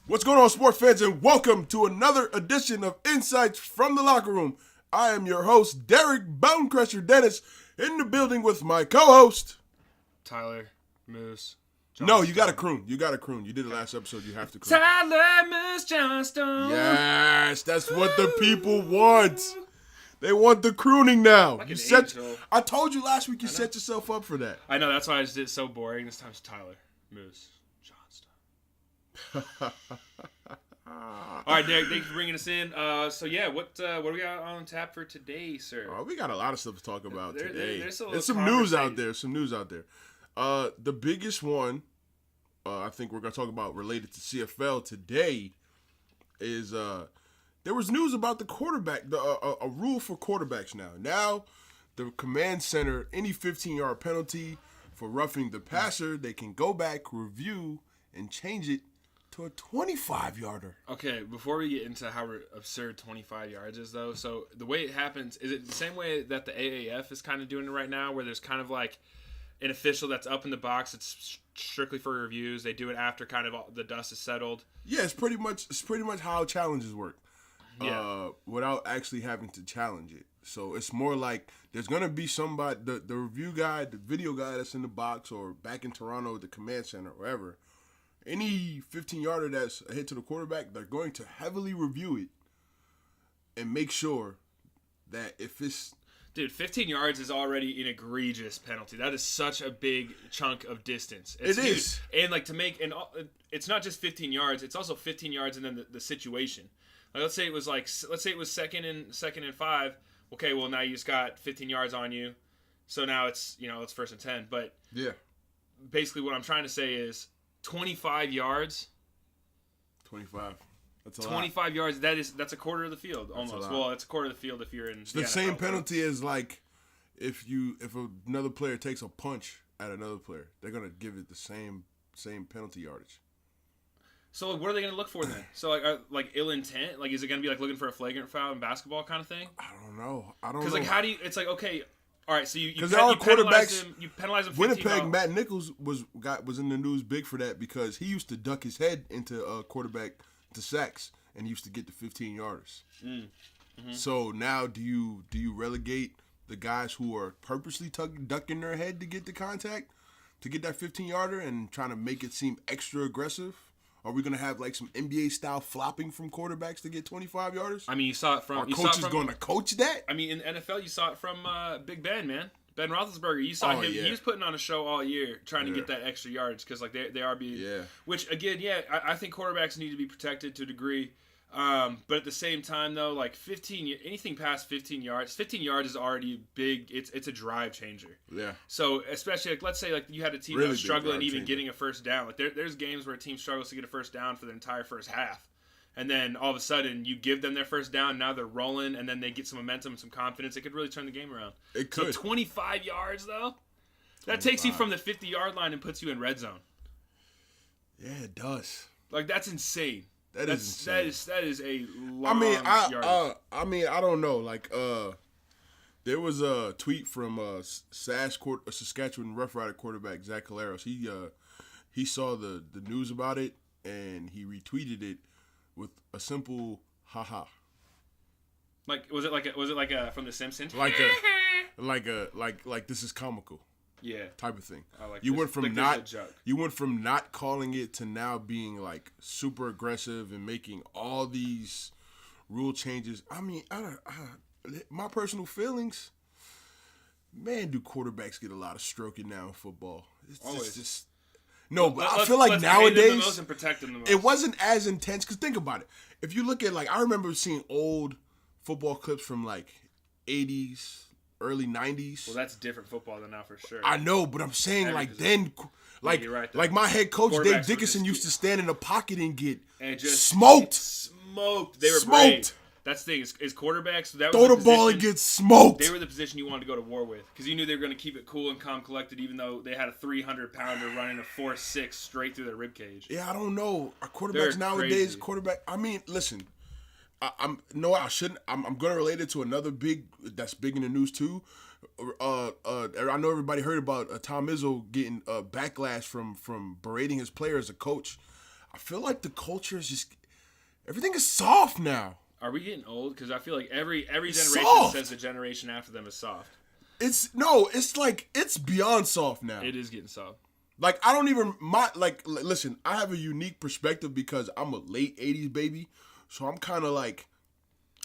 What's going on, sports fans, and welcome to another edition of Insights from the Locker Room. I am your host, Derek Bonecrusher Dennis, in the building with my co-host, Tyler Moose. No, you got to croon. You did it last episode. You have to croon. Tyler Moose Johnstone. Yes, that's what the people want. They want the crooning now. Like I told you last week you set yourself up for that. I know, that's why I just did it so boring. This time it's Tyler Moose Johnstone. All right, Derek, thank you for bringing us in. What do we got on tap for today, sir? We got a lot of stuff to talk about today. There's some news out there. The biggest one, I think we're going to talk about related to CFL today is there was news about the quarterback, a rule for quarterbacks now. Now, the command center, any 15-yard penalty for roughing the passer, they can go back, review, and change it to a 25-yarder. Okay, before we get into how absurd 25 yards is, though, so the way it happens, is it the same way that the AAF is kind of doing it right now, where there's kind of like an official that's up in the box, it's strictly for reviews. They do it after kind of the dust is settled. Yeah, it's pretty much how challenges work. Yeah. Without actually having to challenge it. So it's more like there's gonna be somebody, the review guy, the video guy that's in the box, or back in Toronto at the command center, wherever. Any 15-yarder that's a hit to the quarterback, they're going to heavily review it and make sure that if it's... Dude, 15 yards is already an egregious penalty. That is such a big chunk of distance. It is. And like it's not just 15 yards, it's also 15 yards and then the situation. Like let's say it was second and 5. Okay, well now you just got 15 yards on you. So now it's first and 10, but yeah. Basically what I'm trying to say is 25 yards. 25. That's a 25 lot. Yards. That's a quarter of the field almost. Well, it's a quarter of the field if you're in. It's the same penalty as like if another player takes a punch at another player, they're gonna give it the same penalty yardage. So what are they gonna look for then? So like ill intent? Like is it gonna be like looking for a flagrant foul in basketball kind of thing? I don't know. Because like how do you? It's like okay. All right, so you quarterbacks. You penalize him. Winnipeg, Matt Nichols was in the news big for that because he used to duck his head into a quarterback to sacks and he used to get the 15-yarders. Mm-hmm. So now do you relegate the guys who are purposely ducking their head to get the contact, to get that 15-yarder and trying to make it seem extra aggressive? Are we going to have like some NBA-style flopping from quarterbacks to get 25-yarders? I mean, you saw it from... Are coaches going to coach that? I mean, in the NFL, you saw it from Big Ben, man. Ben Roethlisberger. You saw him. Yeah. He was putting on a show all year trying to get that extra yardage because like they are being... Yeah. Which, again, I think quarterbacks need to be protected to a degree. But at the same time, though, like anything past 15 yards is already big. It's a drive changer. Yeah. So especially like let's say like you had a team that was struggling even getting a first down. Like there's games where a team struggles to get a first down for the entire first half, and then all of a sudden you give them their first down. Now they're rolling, and then they get some momentum and some confidence. It could really turn the game around. It could. So 25 yards though, that takes you from the 50-yard line and puts you in red zone. Yeah, it does. Like that's insane. That is a long yardage. I don't know. Like, there was a tweet from Saskatchewan Rough Rider quarterback Zach Caleros. He saw the news about it and he retweeted it with a simple haha. Like was it like a from The Simpsons? Like this is comical. Yeah, type of thing. I like you this. went from not calling it to now being like super aggressive and making all these rule changes. I mean, my personal feelings, man, do quarterbacks get a lot of stroking now in football? It's just no, but I feel like nowadays and protect them the most. It wasn't as intense because think about it. If you look at like I remember seeing old football clips from like 80s. Early 90s. Well, that's different football than now for sure. I know, but I'm saying like then, like my head coach Dave Dickinson used to stand in the pocket and get smoked. Smoked. They were brave. That's the thing is quarterbacks. That throw the ball and get smoked. They were the position you wanted to go to war with because you knew they were going to keep it cool and calm, collected, even though they had a 300-pounder running a 4.6 straight through their rib cage. Yeah, I don't know. Our quarterbacks nowadays, I mean, listen. I'm gonna relate it to another that's big in the news too. I know everybody heard about Tom Izzo getting backlash from berating his player as a coach. I feel like the culture is just everything is soft now. Are we getting old? Because I feel like every generation soft. says the generation after them is soft. It's like it's beyond soft now. It is getting soft. Like I don't even listen, I have a unique perspective because I'm a late 80s baby. So I'm kind of like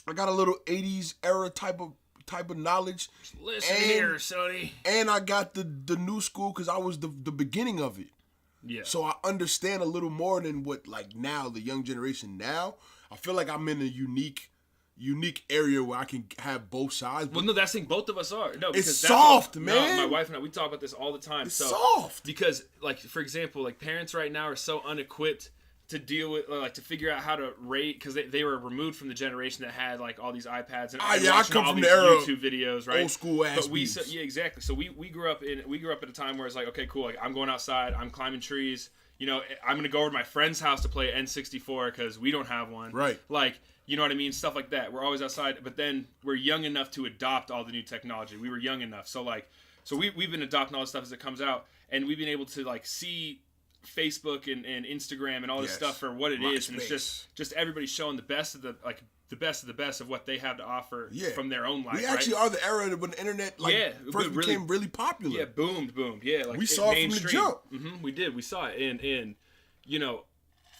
I got a little 80s era type of knowledge. Listen here, Sonny. And I got the new school cuz I was the beginning of it. Yeah. So I understand a little more than what like now the young generation now. I feel like I'm in a unique area where I can have both sides. Well, no, that's the thing. Both of us are. No, because it's soft, man. No, my wife and I, we talk about this all the time. It's soft. Because, like, for example, like parents right now are so unequipped to deal with, like, to figure out how to rate, because they were removed from the generation that had like all these iPads and I come all from these the era YouTube videos, right? Old school ass. But yeah, exactly. So we grew up at a time where it's like, okay, cool. Like I'm going outside, I'm climbing trees. You know, I'm gonna go over to my friend's house to play N64 because we don't have one. Right. Like, you know what I mean? Stuff like that. We're always outside, but then we're young enough to adopt all the new technology. We were young enough, so we've been adopting all this stuff as it comes out, and we've been able to like see Facebook and Instagram and all this stuff for what it is, and it's just everybody showing the best of the best of what they have to offer from their own life. We actually are the era when the internet first became really popular. Yeah, boomed. Yeah, like we saw it from the jump. We did. We saw it, and you know.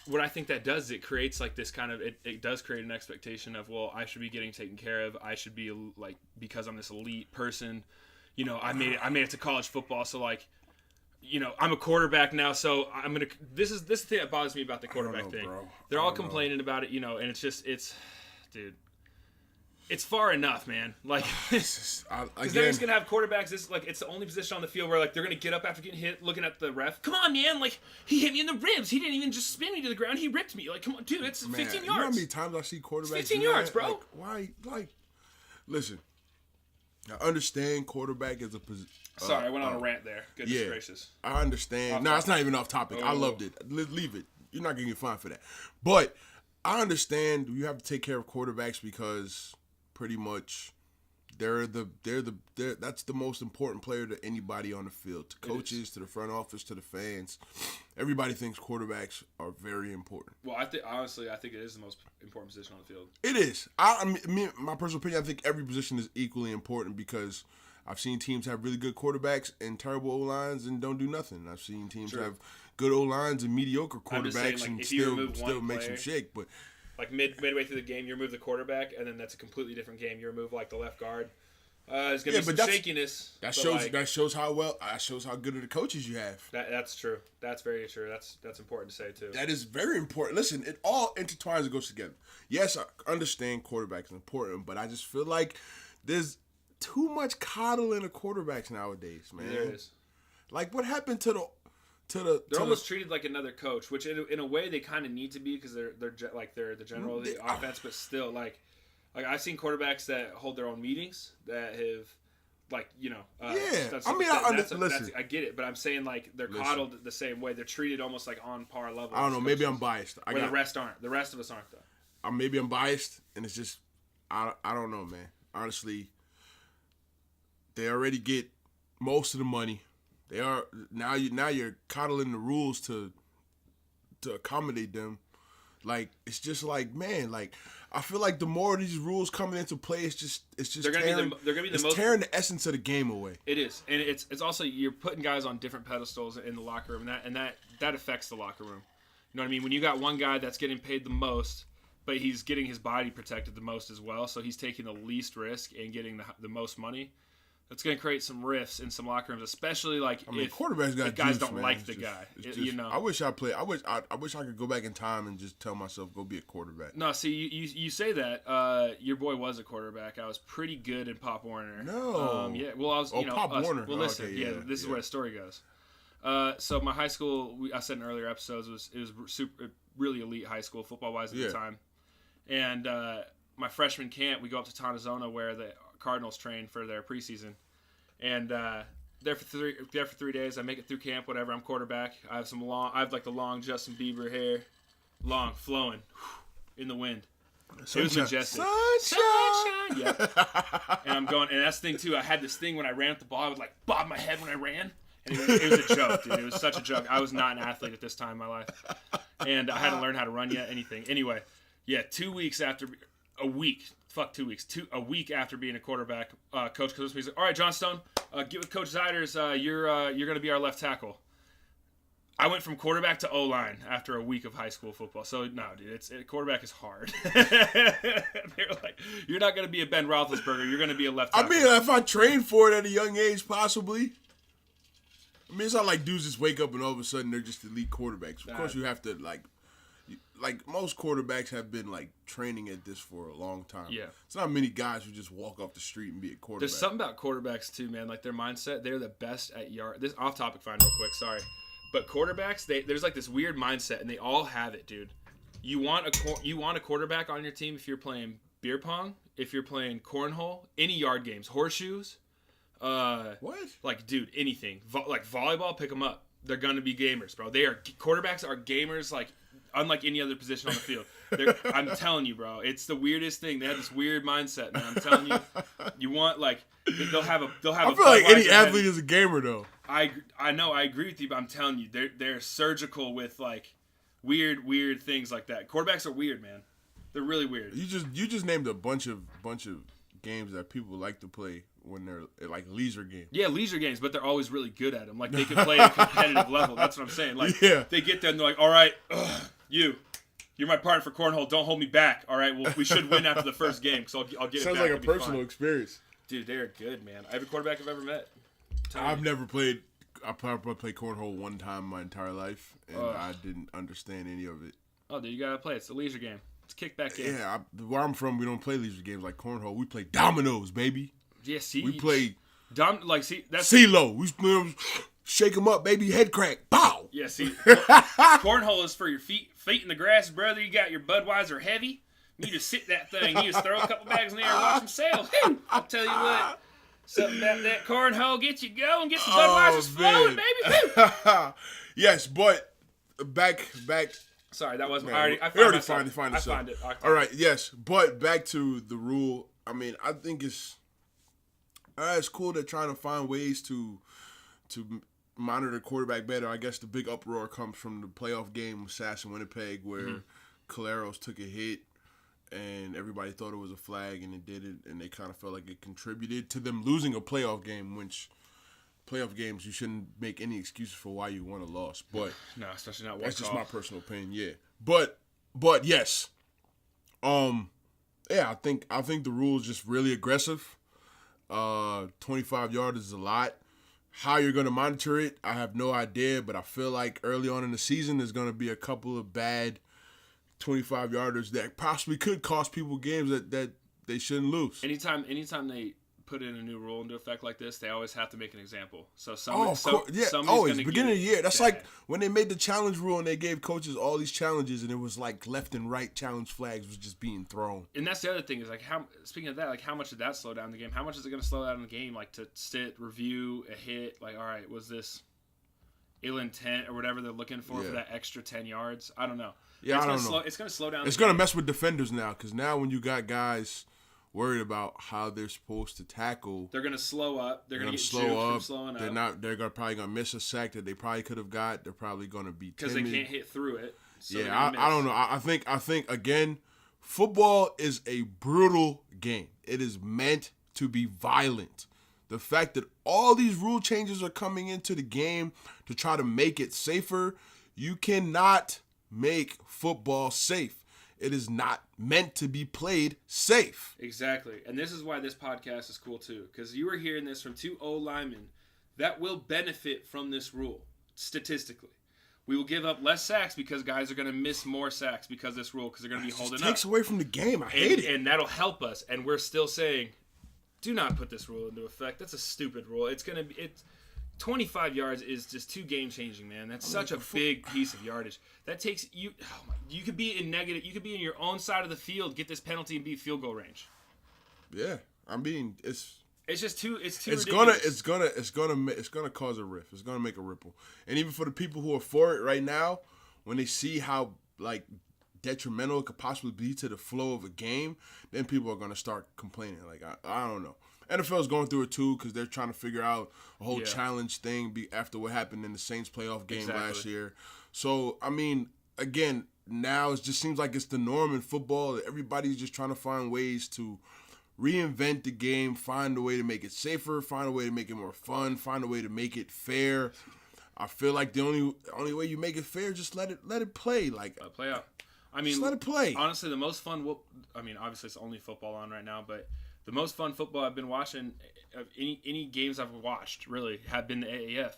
What I think that does, it creates like this kind of, it does create an expectation of, well, I should be getting taken care of. I should be like, because I'm this elite person, you know, I made it to college football. So like, you know, I'm a quarterback now. So I'm going to, this is the thing that bothers me about the quarterback thing. Bro. They're all complaining about it, you know, and dude, it's far enough, man. Like, because they're just gonna have quarterbacks. This like it's the only position on the field where like they're gonna get up after getting hit, looking at the ref. Come on, man! Like he hit me in the ribs. He didn't even just spin me to the ground. He ripped me. Like, come on, dude. That's 15 yards. You know how many times I see quarterbacks? It's 15 yards, bro. Like, why? Like, listen. I understand quarterback is a position. Sorry, I went on a rant there. Goodness gracious. I understand. No, it's not even off topic. I loved it. Leave it. You're not gonna get fined for that. But I understand you have to take care of quarterbacks because. Pretty much, they're that's the most important player to anybody on the field, to coaches, to the front office, to the fans. Everybody thinks quarterbacks are very important. Well, I think it is the most important position on the field. It is. I mean, my personal opinion, I think every position is equally important because I've seen teams have really good quarterbacks and terrible O-lines and don't do nothing. I've seen teams have good O-lines and mediocre quarterbacks saying, like, and still make some shake, but. Like midway through the game, you remove the quarterback, and then that's a completely different game. You remove like the left guard. There's gonna be some shakiness. That shows how good of the coaches you have. That's true. That's very true. That's important to say too. That is very important. Listen, it all intertwines and goes together. Yes, I understand quarterbacks are important, but I just feel like there's too much coddling of quarterbacks nowadays, man. There is. Like what happened to the. They're almost treated like another coach, which in a way they kind of need to be because they're the general of the offense, but still like I've seen quarterbacks that hold their own meetings that have like you know listen, I get it, but I'm saying like they're coddled the same way. They're treated almost like on par level. I don't know. Maybe I'm biased. The rest aren't. The rest of us aren't though. Maybe I'm biased, and it's just I don't know, man. Honestly, they already get most of the money. They are now you're coddling the rules to accommodate them. Like it's just like, man, like I feel like the more of these rules coming into play, it's just tearing the essence of the game away. It is, and it's also you're putting guys on different pedestals in the locker room, and that affects the locker room. You know what I mean? When you got one guy that's getting paid the most, but he's getting his body protected the most as well, so he's taking the least risk and getting the most money. It's going to create some rifts in some locker rooms, especially like if quarterbacks got guys juice, don't man. like the guy. You know, I wish I played. I wish I could go back in time and just tell myself go be a quarterback. No, see, you say that. Your boy was a quarterback. I was pretty good in Pop Warner. No. Yeah. Well, I was. Pop Warner. Well, listen. Okay, This is where the story goes. So my high school, I said in earlier episodes, it was super really elite high school football wise at the time, and my freshman camp we go up to Tonazona where the Cardinals train for their preseason. And there for 3 days, I make it through camp. Whatever, I'm quarterback. I have like the long Justin Bieber hair, long flowing, in the wind. Sunshine. It was majestic. Sunshine. Yeah. And I'm going, and that's the thing too. I had this thing when I ran up the ball. I would like bob my head when I ran, And it was a joke, dude. It was such a joke. I was not an athlete at this time in my life. And I hadn't learned how to run yet, anything. Anyway, yeah, a week after being a quarterback, coach comes to me and says, all right, Johnstone, get with Coach Ziders. You're going to be our left tackle. I went from quarterback to O-line after a week of high school football. So, no, dude, quarterback is hard. They're like, you're not going to be a Ben Roethlisberger. You're going to be a left tackle. I mean, if I trained for it at a young age, possibly. I mean, it's not like dudes just wake up and all of a sudden they're just elite quarterbacks. Of course, you have to, like most quarterbacks have been, like, training at this for a long time. Yeah. It's not many guys who just walk off the street and be a quarterback. There's something about quarterbacks, too, man. Like, their mindset, they're the best at yard. This off-topic fine real quick, sorry. But quarterbacks, there's like this weird mindset, and they all have it, dude. You want a quarterback on your team if you're playing beer pong, if you're playing cornhole, any yard games, horseshoes. What? Like, dude, anything. Like volleyball, pick them up. They're gonna be gamers, bro. Quarterbacks are gamers, like unlike any other position on the field. I'm telling you, bro. It's the weirdest thing. They have this weird mindset, man. I'm telling you. You want they'll have a. I feel like any athlete is a gamer, though. I know, I agree with you, but I'm telling you, they're surgical with like weird things like that. Quarterbacks are weird, man. They're really weird. You just named a bunch of games that people like to play when they're like leisure games. Yeah, leisure games, but they're always really good at them. Like they can play at a competitive level. That's what I'm saying. Like they get there and they're like, all right, you're my partner for cornhole. Don't hold me back. All right, well we should win after the first game, so I'll get it back. Sounds like a personal experience. Dude, they're good, man. Every quarterback I've ever met. I've never played. I probably played cornhole one time in my entire life, and I didn't understand any of it. Oh, dude, you gotta play. It's a leisure game. It's a kickback game. Yeah, where I'm from, we don't play leisure games like cornhole. We play dominoes, baby. Yeah, see, we play that's CeeLo. We shake them up, baby. Head crack, bow. Yeah, see, cornhole is for your feet in the grass, brother. You got your Budweiser heavy. You just sit that thing. You just throw a couple bags in there and watch them sail. I'll tell you what. Something about that cornhole gets you going, gets the Budweiser's flowing, baby. Yes, but back. Sorry, that wasn't. Man, I find it. All right, yes, but back to the rule. I mean, I think it's cool. They're trying to find ways to monitor the quarterback better. I guess the big uproar comes from the playoff game with Sass and Winnipeg, where Caleros took a hit. And everybody thought it was a flag, and it didn't, and they kind of felt like it contributed to them losing a playoff game, which playoff games, you shouldn't make any excuses for why you won or lost. But no, especially not one that's call. just my personal opinion, yeah. But yes. Yeah, I think the rule is just really aggressive. 25 yards is a lot. How you're going to monitor it, I have no idea, but I feel like early on in the season there's going to be a couple of bad 25-yarders that possibly could cost people games that they shouldn't lose. Anytime they put in a new rule into effect like this, they always have to make an example. So always beginning of the year. That's like when they made the challenge rule and they gave coaches all these challenges, and it was like left and right challenge flags was just being thrown. And that's the other thing is like speaking of that, like how much did that slow down the game? How much is it going to slow down the game? Like to sit, review a hit, like all right, was this ill intent or whatever they're looking for that extra 10 yards? I don't know. Yeah, I don't know. It's going to slow down. It's going to mess with defenders now, because now when you got guys worried about how they're supposed to tackle, they're going to slow up. They're going to get juked from slowing up. They're probably going to miss a sack that they probably could have got. They're probably going to be timid. Because they can't hit through it. So yeah, I don't know. I think again, football is a brutal game. It is meant to be violent. The fact that all these rule changes are coming into the game to try to make it safer, you cannot make football safe. It is not meant to be played safe. Exactly. And this is why this podcast is cool too, because you are hearing this from two old linemen that will benefit from this rule statistically. We will give up less sacks because guys are going to miss more sacks because of this rule, because they're going to be holding up. It takes away from the game. I hate it. And that'll help us. And we're still saying, do not put this rule into effect. That's a stupid rule. 25 yards is just too game changing, man. That's such a big piece of yardage. That takes you. You could be in negative. You could be in your own side of the field, get this penalty, and be field goal range. Yeah, I mean it's just too. It's too. It's ridiculous. gonna cause a rift. It's gonna make a ripple. And even for the people who are for it right now, when they see how like detrimental it could possibly be to the flow of a game, then people are gonna start complaining. Like I don't know. NFL's going through it too because they're trying to figure out a whole Yeah. challenge thing after what happened in the Saints playoff game Exactly. last year. So, I mean, again, now it just seems like it's the norm in football. Everybody's just trying to find ways to reinvent the game, find a way to make it safer, find a way to make it more fun, find a way to make it fair. I feel like the only way you make it fair, just let it play. Like Play out. I mean, just let it play. Honestly, the most fun. I mean, obviously it's only football on right now, but the most fun football I've been watching, of any games I've watched really, have been the AAF.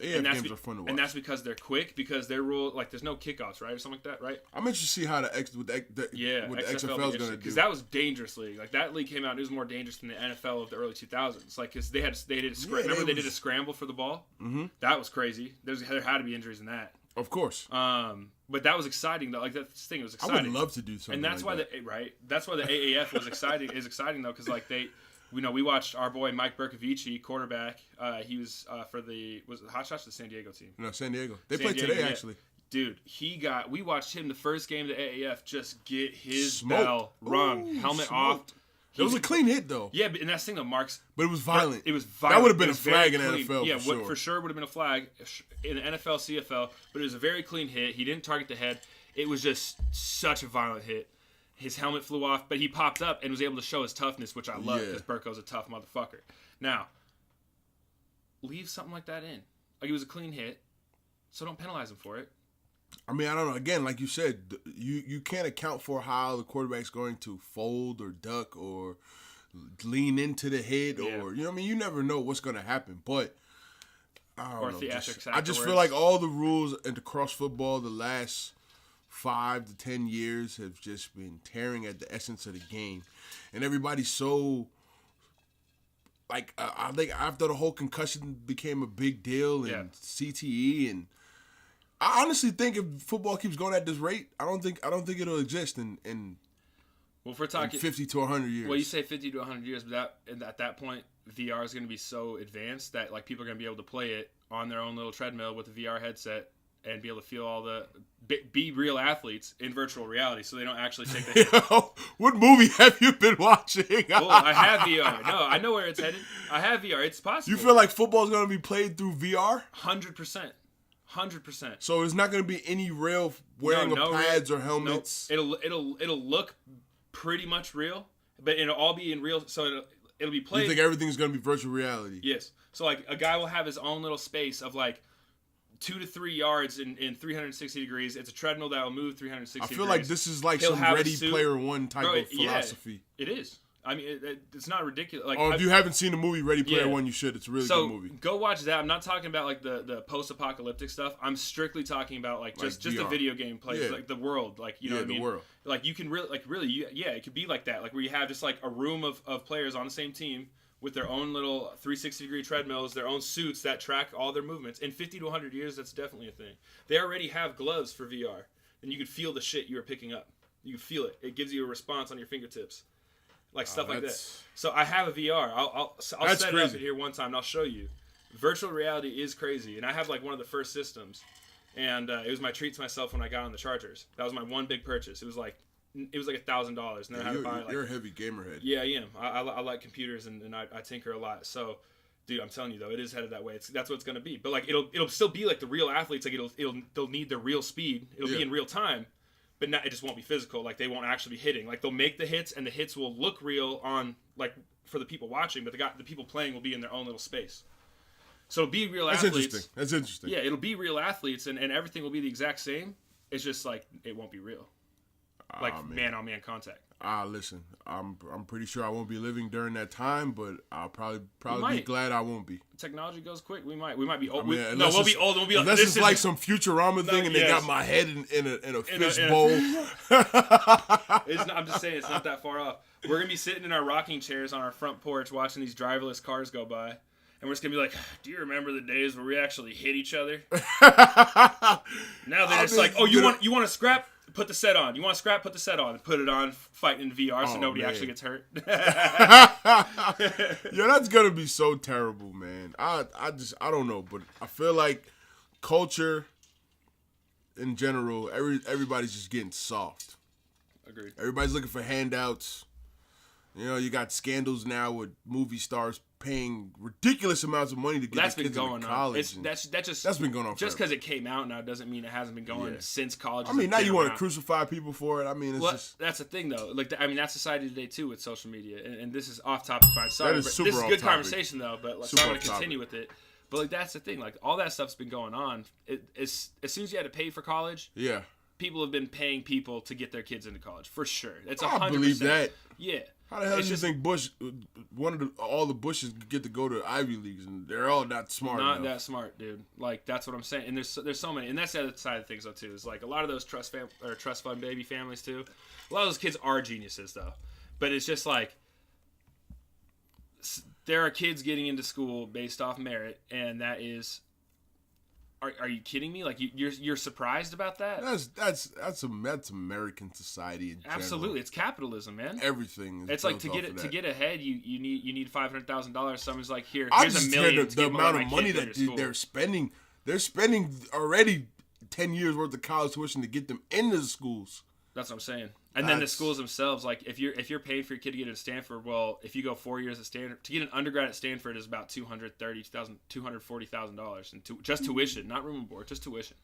AAF games are fun to watch, and that's because they're quick. Because their rule, like, there's no kickoffs, right, or something like that, right? I'm interested to see how the XFL is going to do. Because that was dangerous league. Like that league came out, it was more dangerous than the NFL of the early 2000s. Like, cause they did a scramble for the ball. Mm-hmm. That was crazy. There had to be injuries in that. Of course. But that was exciting though. Like that thing was exciting. I would love to do something. And that's like why that's why the AAF was exciting. Is exciting though, because like we watched our boy Mike Bercovici, quarterback. He was was it the Hot Shots, the San Diego team? No, San Diego. They played today actually. Dude, we watched him the first game of the AAF just get his Smoked. bell rung, helmet smoked. off. It was a clean hit though. Yeah, but and that's the thing though, Mark's. But it was violent. It was violent. That would have been It a was flag in very the clean. NFL. Yeah, for sure. for sure would have been a flag in the NFL, CFL. But it was a very clean hit. He didn't target the head. It was just such a violent hit. His helmet flew off, but he popped up and was able to show his toughness, which I love because Burko's a tough motherfucker. Now, leave something like that in. Like, it was a clean hit, so don't penalize him for it. I mean, I don't know. Again, like you said, you can't account for how the quarterback's going to fold or duck or lean into the hit or, you know what I mean? You never know what's going to happen. But, I don't know. I just feel like all the rules across football the last 5 to 10 years have just been tearing at the essence of the game. And everybody's so... Like, I think after the whole concussion became a big deal and CTE, and I honestly think if football keeps going at this rate, I don't think it'll exist in well, if we're talking 50 to 100 years. Well, you say 50 to 100 years, but at that point, VR is going to be so advanced that like people are going to be able to play it on their own little treadmill with a VR headset and be able to feel all the be real athletes in virtual reality, so they don't actually take the hit. What movie have you been watching? Well, I have VR. No, I know where it's headed. I have VR. It's possible. You feel like football is going to be played through VR? 100%. 100%. So there's not going to be any real wearing of pads or helmets. No. It'll look pretty much real, but it'll all be in real. So it'll be played. You think everything's going to be virtual reality? Yes. So like a guy will have his own little space of like 2 to 3 yards in 360 degrees. It's a treadmill that will move 360 degrees. I feel like this is like some Ready Player One type of philosophy. Yeah, it is. I mean, it's not ridiculous. Like, if you haven't seen the movie Ready Player One, you should. It's a really good movie. Go watch that. I'm not talking about like the post-apocalyptic stuff. I'm strictly talking about like just a video game play, like the world, like you know what I mean. The world. Like you can really it could be like that. Like where you have just like a room of players on the same team with their own little 360-degree treadmills, their own suits that track all their movements. In 50 to 100 years, that's definitely a thing. They already have gloves for VR, and you can feel the shit you are picking up. You can feel it. It gives you a response on your fingertips. Like stuff like that. So I have a VR. I'll set it up here one time and I'll show you. Virtual reality is crazy, and I have like one of the first systems, and it was my treat to myself when I got on the Chargers. That was my one big purchase. It was like $1,000, and then I had to buy like. You're a heavy gamer head. Yeah, I am. I like computers and I tinker a lot. So, dude, I'm telling you though, it is headed that way. That's what it's gonna be. But like it'll still be like the real athletes. Like they'll need their real speed. It'll be in real time. But it just won't be physical. Like they won't actually be hitting. Like they'll make the hits, and the hits will look real on like for the people watching, but the people playing will be in their own little space. So it'll be real athletes. That's interesting. Yeah, it'll be real athletes, and everything will be the exact same. It's just like it won't be real. Like man-on-man contact. Listen, I'm pretty sure I won't be living during that time, but I'll probably be glad I won't be. Technology goes quick. We might be old. We'll be old. We'll be old. Unless it's like some Futurama thing, and they got my head in a fish bowl. I'm just saying, it's not that far off. We're gonna be sitting in our rocking chairs on our front porch, watching these driverless cars go by, and we're just gonna be like, "Do you remember the days where we actually hit each other?" Now they're just like, "Oh, you want to scrap? Put the set on. You want to scrap? Put the set on. Put it on. Fighting in VR so nobody actually gets hurt." Yeah, that's gonna be so terrible, man. I don't know, but I feel like culture in general, everybody's just getting soft. Agreed. Everybody's looking for handouts. You know, you got scandals now with movie stars paying ridiculous amounts of money to get their kids into college. That's been going on. Just because it came out now doesn't mean it hasn't been going since college. I mean, now you want to crucify people for it. I mean, it's just that's the thing though. Like, I mean, that's society today too with social media, and this is off topic. Fine, sorry, this is a good conversation though. But so I'm going to continue with it. But like, that's the thing. Like, all that stuff's been going on. As soon as you had to pay for college, people have been paying people to get their kids into college for sure. It's 100%. I believe that. Yeah. How the hell do you think all the Bushes get to go to Ivy Leagues, and they're all not smart enough? Not that smart, dude. Like, that's what I'm saying. And there's so many, and that's the other side of things though too. Is like a lot of those trust fund baby families too. A lot of those kids are geniuses though, but it's just like there are kids getting into school based off merit, and that is. Are you kidding me? Like you're surprised about that? That's American society in general. Absolutely, it's capitalism, man. Everything. It's like to get ahead, you need $500,000. Someone's like, here's $1 million. The amount of money that they're spending. They're spending already 10 years worth of college tuition to get them into the schools. That's what I'm saying. And then the schools themselves, like if you're paying for your kid to get into Stanford, well, if you go 4 years at Stanford, to get an undergrad at Stanford is about $240,000, and just tuition, not room and board, just tuition.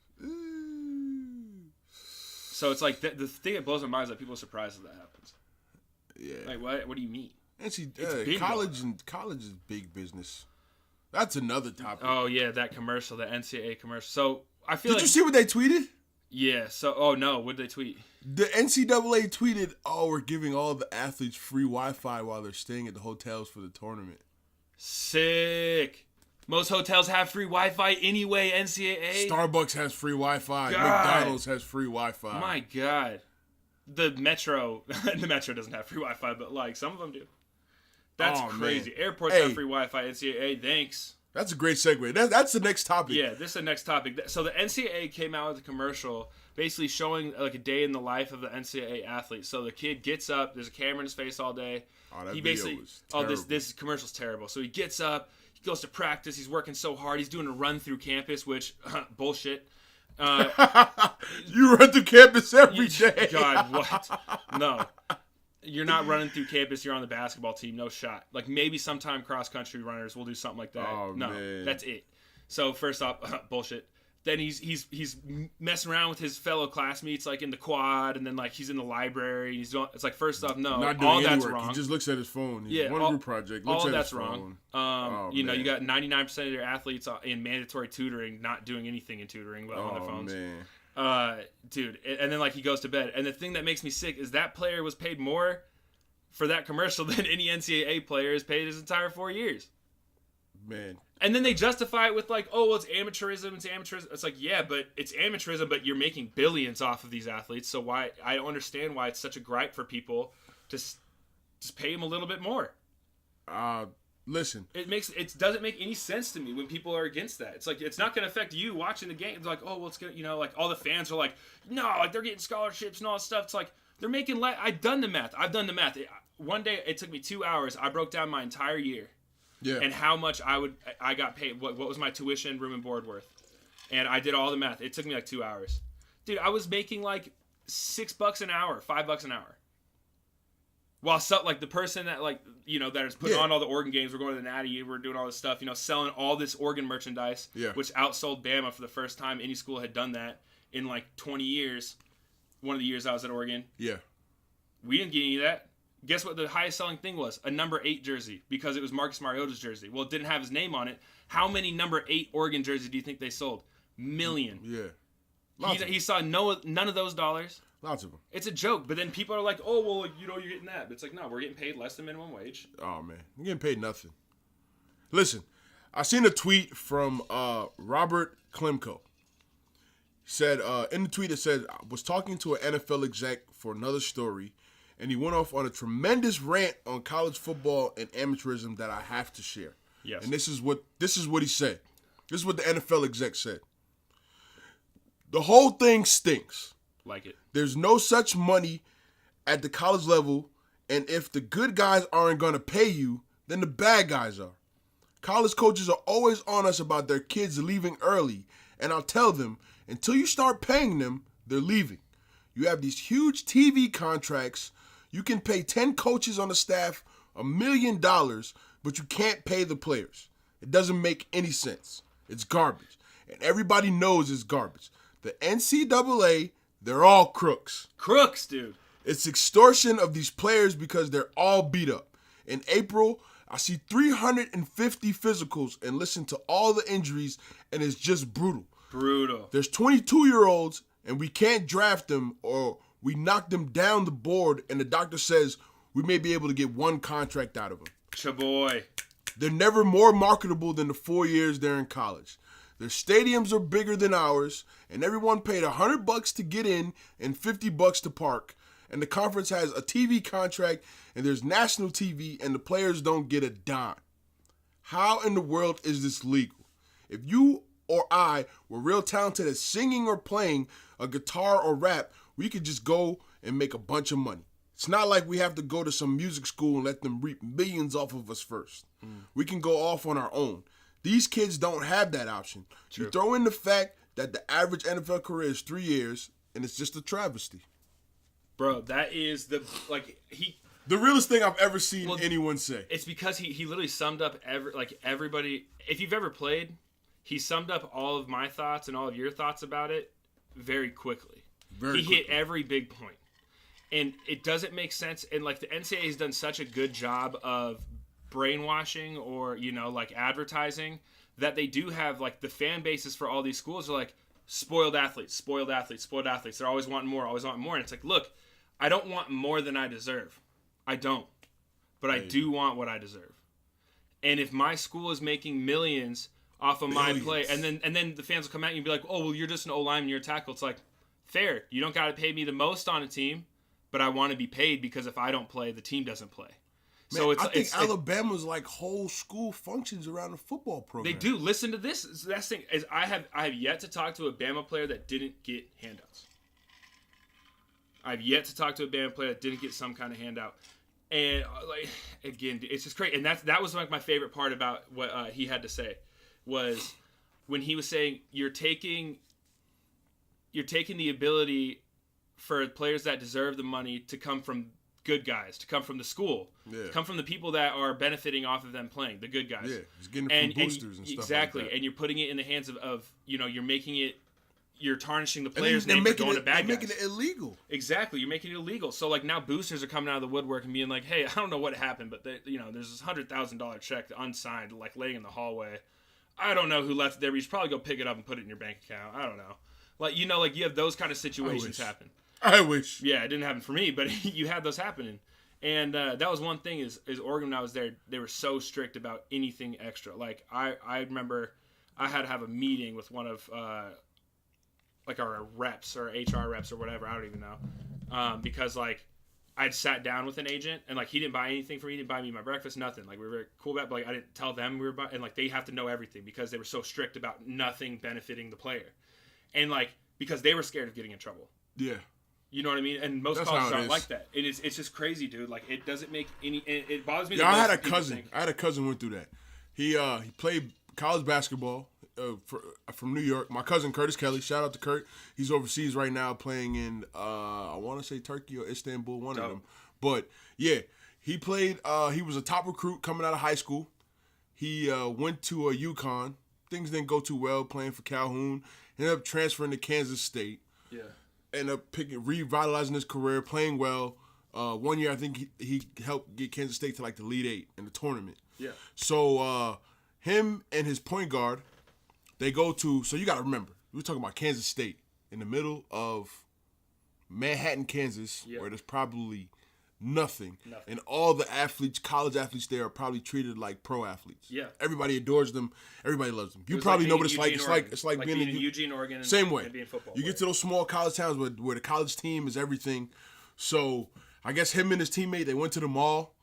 So it's like the thing that blows my mind is that people are surprised that happens. Yeah. Like what? What do you mean? College is big business. That's another topic. Oh yeah, that commercial, the NCAA commercial. So I feel. Did you see what they tweeted? Yeah. So, oh no, what did they tweet? The NCAA tweeted, "Oh, we're giving all the athletes free Wi-Fi while they're staying at the hotels for the tournament." Sick. Most hotels have free Wi-Fi anyway. NCAA. Starbucks has free Wi-Fi. McDonald's has free Wi-Fi. My God. The Metro doesn't have free Wi-Fi, but like some of them do. That's crazy. Man. Airports have free Wi-Fi. NCAA, thanks. That's a great segue. That's the next topic. Yeah, this is the next topic. So the NCAA came out with a commercial basically showing like a day in the life of the NCAA athlete. So the kid gets up, there's a camera in his face all day. Oh, that video was terrible. This commercial's terrible. So he gets up, he goes to practice, he's working so hard, he's doing a run through campus, which bullshit. You run through campus every day. God, what? No. You're not running through campus. You're on the basketball team. No shot. Like maybe sometime cross country runners will do something like that. Oh, no, man. That's it. So first off, bullshit. Then he's messing around with his fellow classmates like in the quad, and then like he's in the library. He's doing. It's like first off, no, not doing all any that's work. wrong. He just looks at his phone. Yeah, one group project. Looks all at that's his phone. wrong. You know, you got 99% of your athletes in mandatory tutoring, not doing anything in tutoring, but on their phones. Man. Dude, and then like he goes to bed. And the thing that makes me sick is that player was paid more for that commercial than any NCAA player is paid his entire 4 years. Man. And then they justify it with like, oh, well, it's amateurism. It's like, yeah, but it's amateurism, but you're making billions off of these athletes. So why? I don't understand why it's such a gripe for people to just pay them a little bit more. Listen. It doesn't make any sense to me when people are against that. It's like, it's not going to affect you watching the game. It's like, oh, well, it's going to, like all the fans are like, no, like they're getting scholarships and all that stuff. It's like, they're making I've done the math. One day, it took me 2 hours. I broke down my entire year. Yeah. And how much I got paid. What was my tuition, room and board worth? And I did all the math. It took me like 2 hours. Dude, I was making like $6 an hour, $5 an hour. While like the person that that is putting on all the Oregon games, we're going to the Natty, we're doing all this stuff, selling all this Oregon merchandise, which outsold Bama for the first time any school had done that in like 20 years. One of the years I was at Oregon. Yeah. We didn't get any of that. Guess what the highest selling thing was? A number 8 jersey, because it was Marcus Mariota's jersey. Well, it didn't have his name on it. How many number 8 Oregon jerseys do you think they sold? Million. Yeah. He saw none of those dollars. Lots of them. It's a joke, but then people are like, oh, well, you're getting that. But it's like, no, we're getting paid less than minimum wage. Oh, man. You're getting paid nothing. Listen, I seen a tweet from Robert Klemko. He said, in the tweet it said, I was talking to an NFL exec for another story, and he went off on a tremendous rant on college football and amateurism that I have to share. Yes. And this is what he said. This is what the NFL exec said. The whole thing stinks. Like it. There's no such money at the college level, and if the good guys aren't going to pay you, then the bad guys are. College coaches are always on us about their kids leaving early, and I'll tell them, until you start paying them, they're leaving. You have these huge TV contracts. You can pay 10 coaches on the staff $1 million, but you can't pay the players. It doesn't make any sense. It's garbage. And everybody knows it's garbage. The NCAA, they're all crooks. Crooks, dude. It's extortion of these players because they're all beat up. In April, I see 350 physicals and listen to all the injuries, and it's just brutal. Brutal. There's 22-year-olds, and we can't draft them, or we knock them down the board, and the doctor says we may be able to get one contract out of them. Chaboy. They're never more marketable than the 4 years they're in college. Their stadiums are bigger than ours, and everyone paid $100 to get in and $50 to park. And the conference has a TV contract, and there's national TV, and the players don't get a dime. How in the world is this legal? If you or I were real talented at singing or playing a guitar or rap, we could just go and make a bunch of money. It's not like we have to go to some music school and let them reap millions off of us first. We can go off on our own. These kids don't have that option. True. You throw in the fact that the average NFL career is 3 years, and it's just a travesty. Bro, that is the realest thing I've ever seen anyone say. It's because he literally summed up everybody. If you've ever played, he summed up all of my thoughts and all of your thoughts about it very quickly. He hit every big point. And it doesn't make sense. And like the NCAA has done such a good job of brainwashing or, advertising that they do have like the fan bases for all these schools are like spoiled athletes. They're always wanting more. And it's like, look, I don't want more than I deserve. I don't. But I do want what I deserve. And if my school is making millions off of my play, and then the fans will come at you and be like, oh, well, you're just an O-lineman, you're a tackle. It's like, fair. You don't got to pay me the most on a team, but I want to be paid because if I don't play, the team doesn't play. Man, so I think Alabama's like whole school functions around the football program. They do. Listen to this. That's the thing is I have yet to talk to a Bama player that didn't get handouts. I've yet to talk to a Bama player that didn't get some kind of handout. And again, it's just great. And that was like my favorite part about what he had to say was when he was saying you're taking the ability for players that deserve the money to come from good guys, to come from the school, to come from the people that are benefiting off of them playing, the good guys. Yeah, he's getting it from boosters and stuff exactly, like that. And you're putting it in the hands of you're tarnishing the player's name for going to bad guys. You're making it illegal. Exactly, you're making it illegal. So like now boosters are coming out of the woodwork and being like, hey, I don't know what happened, but there's this $100,000 check unsigned, like laying in the hallway. I don't know who left it there, but you should probably go pick it up and put it in your bank account. I don't know. Like you have those kind of situations happen. I wish. Yeah, it didn't happen for me, but you had those happening. And that was one thing is Oregon when I was there, they were so strict about anything extra. Like, I remember I had to have a meeting with one of, like, our reps or HR reps or whatever. I don't even know. Because, like, I'd sat down with an agent, and, like, he didn't buy anything for me. He didn't buy me my breakfast, nothing. Like, we were very cool about it, but, like, I didn't tell them we were buying. And, like, they have to know everything because they were so strict about nothing benefiting the player. And, like, because they were scared of getting in trouble. Yeah. You know what I mean? And most colleges aren't like that. It's just crazy, dude. Like, it doesn't make any... It bothers me. Yeah, I had a cousin who went through that. He played college basketball from New York. My cousin, Curtis Kelly. Shout out to Kurt. He's overseas right now playing in, I want to say Turkey or Istanbul, one of them. But, yeah, he played... he was a top recruit coming out of high school. He went to UConn. Things didn't go too well playing for Calhoun. Ended up transferring to Kansas State. Yeah. Ended up revitalizing his career, playing well. 1 year, I think he helped get Kansas State to like the Elite Eight in the tournament. Yeah. So him and his point guard, they go to. So you got to remember, we're talking about Kansas State in the middle of Manhattan, Kansas, where there's probably nothing, and all the athletes, college athletes there, are probably treated like pro athletes. Yeah. Everybody adores them. Everybody loves them. You probably know what it's like. It's like being in Eugene, Oregon. Same way. And football you get to those small college towns where the college team is everything. So I guess him and his teammate, they went to the mall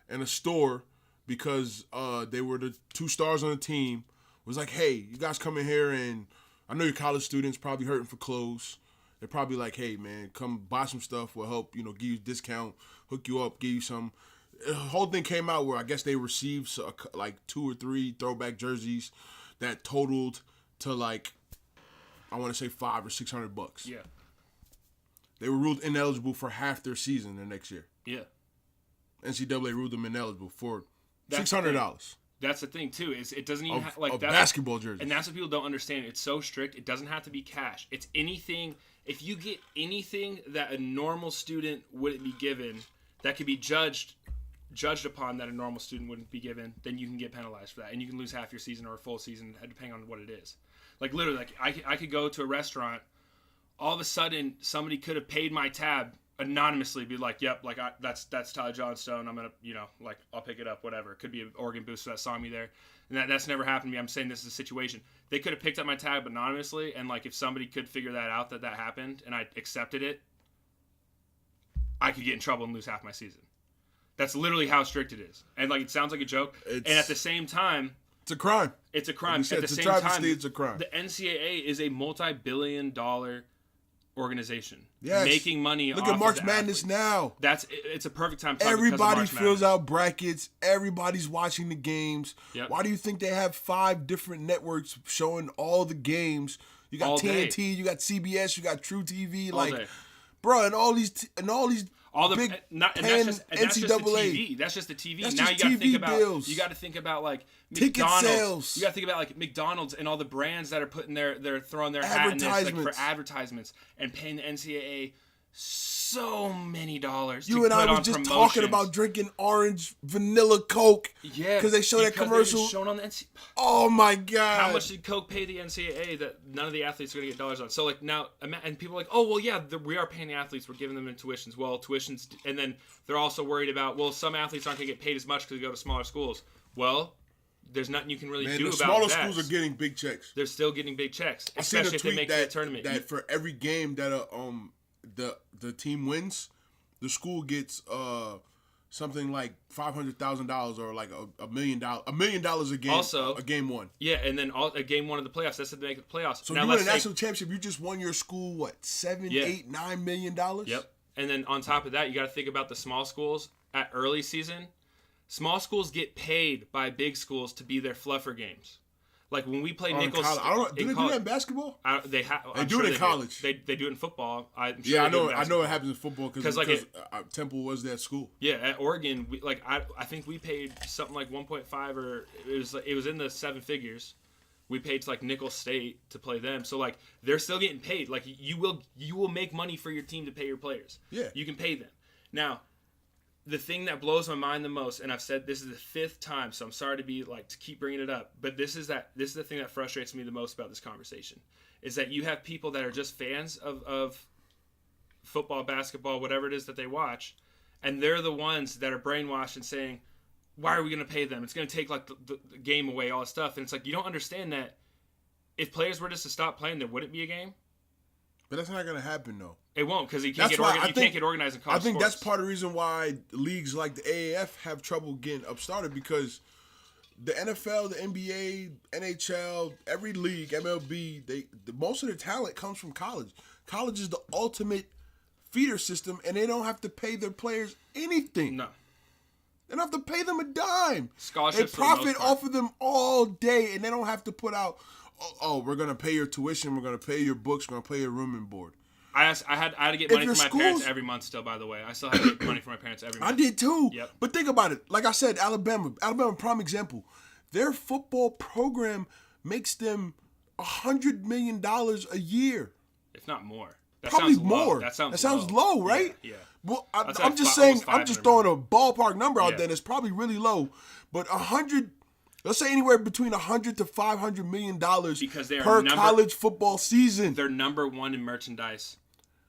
and a store because they were the two stars on the team. It was like, hey, you guys come in here, and I know you're college students, probably hurting for clothes. They're probably like, hey, man, come buy some stuff. We'll help, give you a discount, hook you up, give you some. The whole thing came out where I guess they received like 2 or 3 throwback jerseys that totaled to like, I want to say $500 or $600. Yeah. They were ruled ineligible for half their season the next year. Yeah. NCAA ruled them ineligible for That's $600. That's the thing too. Is it doesn't even Of basketball jerseys. And that's what people don't understand. It's so strict. It doesn't have to be cash. It's anything. If you get anything that a normal student wouldn't be given, that could be judged upon that a normal student wouldn't be given, then you can get penalized for that, and you can lose half your season or a full season depending on what it is. Like literally, like I could go to a restaurant, all of a sudden somebody could have paid my tab anonymously, be like, "Yep, like that's Tyler Johnstone. I'm gonna, like I'll pick it up, whatever." It could be an Oregon booster that saw me there, and that's never happened to me. I'm saying this is a situation. They could have picked up my tab anonymously, and like if somebody could figure that out that happened, and I accepted it, I could get in trouble and lose half my season. That's literally how strict it is. And like it sounds like a joke, and at the same time, it's a crime. It's a crime. Said, at the same time, it's a crime. The NCAA is a multi-billion-dollar organization. Yes. Making money. Look off at March of Madness now. It's a perfect time. To Everybody fills out brackets. Everybody's watching the games. Yep. Why do you think they have 5 different networks showing all the games? You got all TNT, day. You got CBS, you got True TV, all day. Bro, and all these all the big and that's just the NCAA. TV. That's just the TV. That's now just you got to TV think about bills. you got to think about like Ticket McDonald's. sales. You got to think about like McDonald's and all the brands that are putting they're throwing their hat in this like for advertisements and paying the NCAA so many dollars. You and I was just talking about drinking orange vanilla Coke. Yeah, because they show that commercial. Shown on the NCAA. Oh my God! How much did Coke pay the NCAA that none of the athletes are going to get dollars on? So like now, and people are like, oh well, yeah, we are paying the athletes. We're giving them tuitions. Well, tuitions, and then they're also worried about some athletes aren't going to get paid as much because they go to smaller schools. Well, there's nothing you can really do about that. Smaller schools are getting big checks. They're still getting big checks, especially if they make the tournament. That for every game that the team wins, the school gets something like $500,000 or like $1 million. $1 million a game. Also, a game one. Yeah, and then a game one of the playoffs. That's if they make the playoffs. So now you win a national championship. You just won your school $7, $8, $9 million. Yep. And then on top of that, you got to think about the small schools at early season. Small schools get paid by big schools to be their fluffer games. Like when we play Nichols, do they do that in basketball? They do it in college. They do it in football. I know it happens in football because Temple was that school. Yeah, at Oregon, I think we paid something like 1.5 or it was in the 7 figures. We paid to like Nichols State to play them, so like they're still getting paid. Like you will make money for your team to pay your players. Yeah, you can pay them. Now, the thing that blows my mind the most, and I've said this is the 5th time, so I'm sorry to keep bringing it up, but this is the thing that frustrates me the most about this conversation, is that you have people that are just fans of football, basketball, whatever it is that they watch, and they're the ones that are brainwashed and saying, why are we going to pay them? It's going to take like the game away, all this stuff, and it's like you don't understand that if players were just to stop playing, there wouldn't be a game. But that's not going to happen, though. It won't, because you can't get organized in college I think sports. that's part of the reason why leagues like the AAF have trouble getting upstarted, because the NFL, the NBA, NHL, every league, MLB, most of their talent comes from college. College is the ultimate feeder system, and they don't have to pay their players anything. No. They don't have to pay them a dime. Scholarships. They profit off of them all day, and they don't have to put out, we're going to pay your tuition, we're going to pay your books, we're going to pay your room and board. I had to get money from my parents every month still, by the way. I still had to get money from my parents every month. I did too. Yep. But think about it. Like I said, Alabama, prime example. Their football program makes them $100 million a year. If not more. Probably more. Low. That sounds low, right? Yeah. Well, I'm just saying, I'm just throwing a ballpark number out there, and it's probably really low. But 100, let's say anywhere between $100 to $500 million per college football season. They're number one in merchandise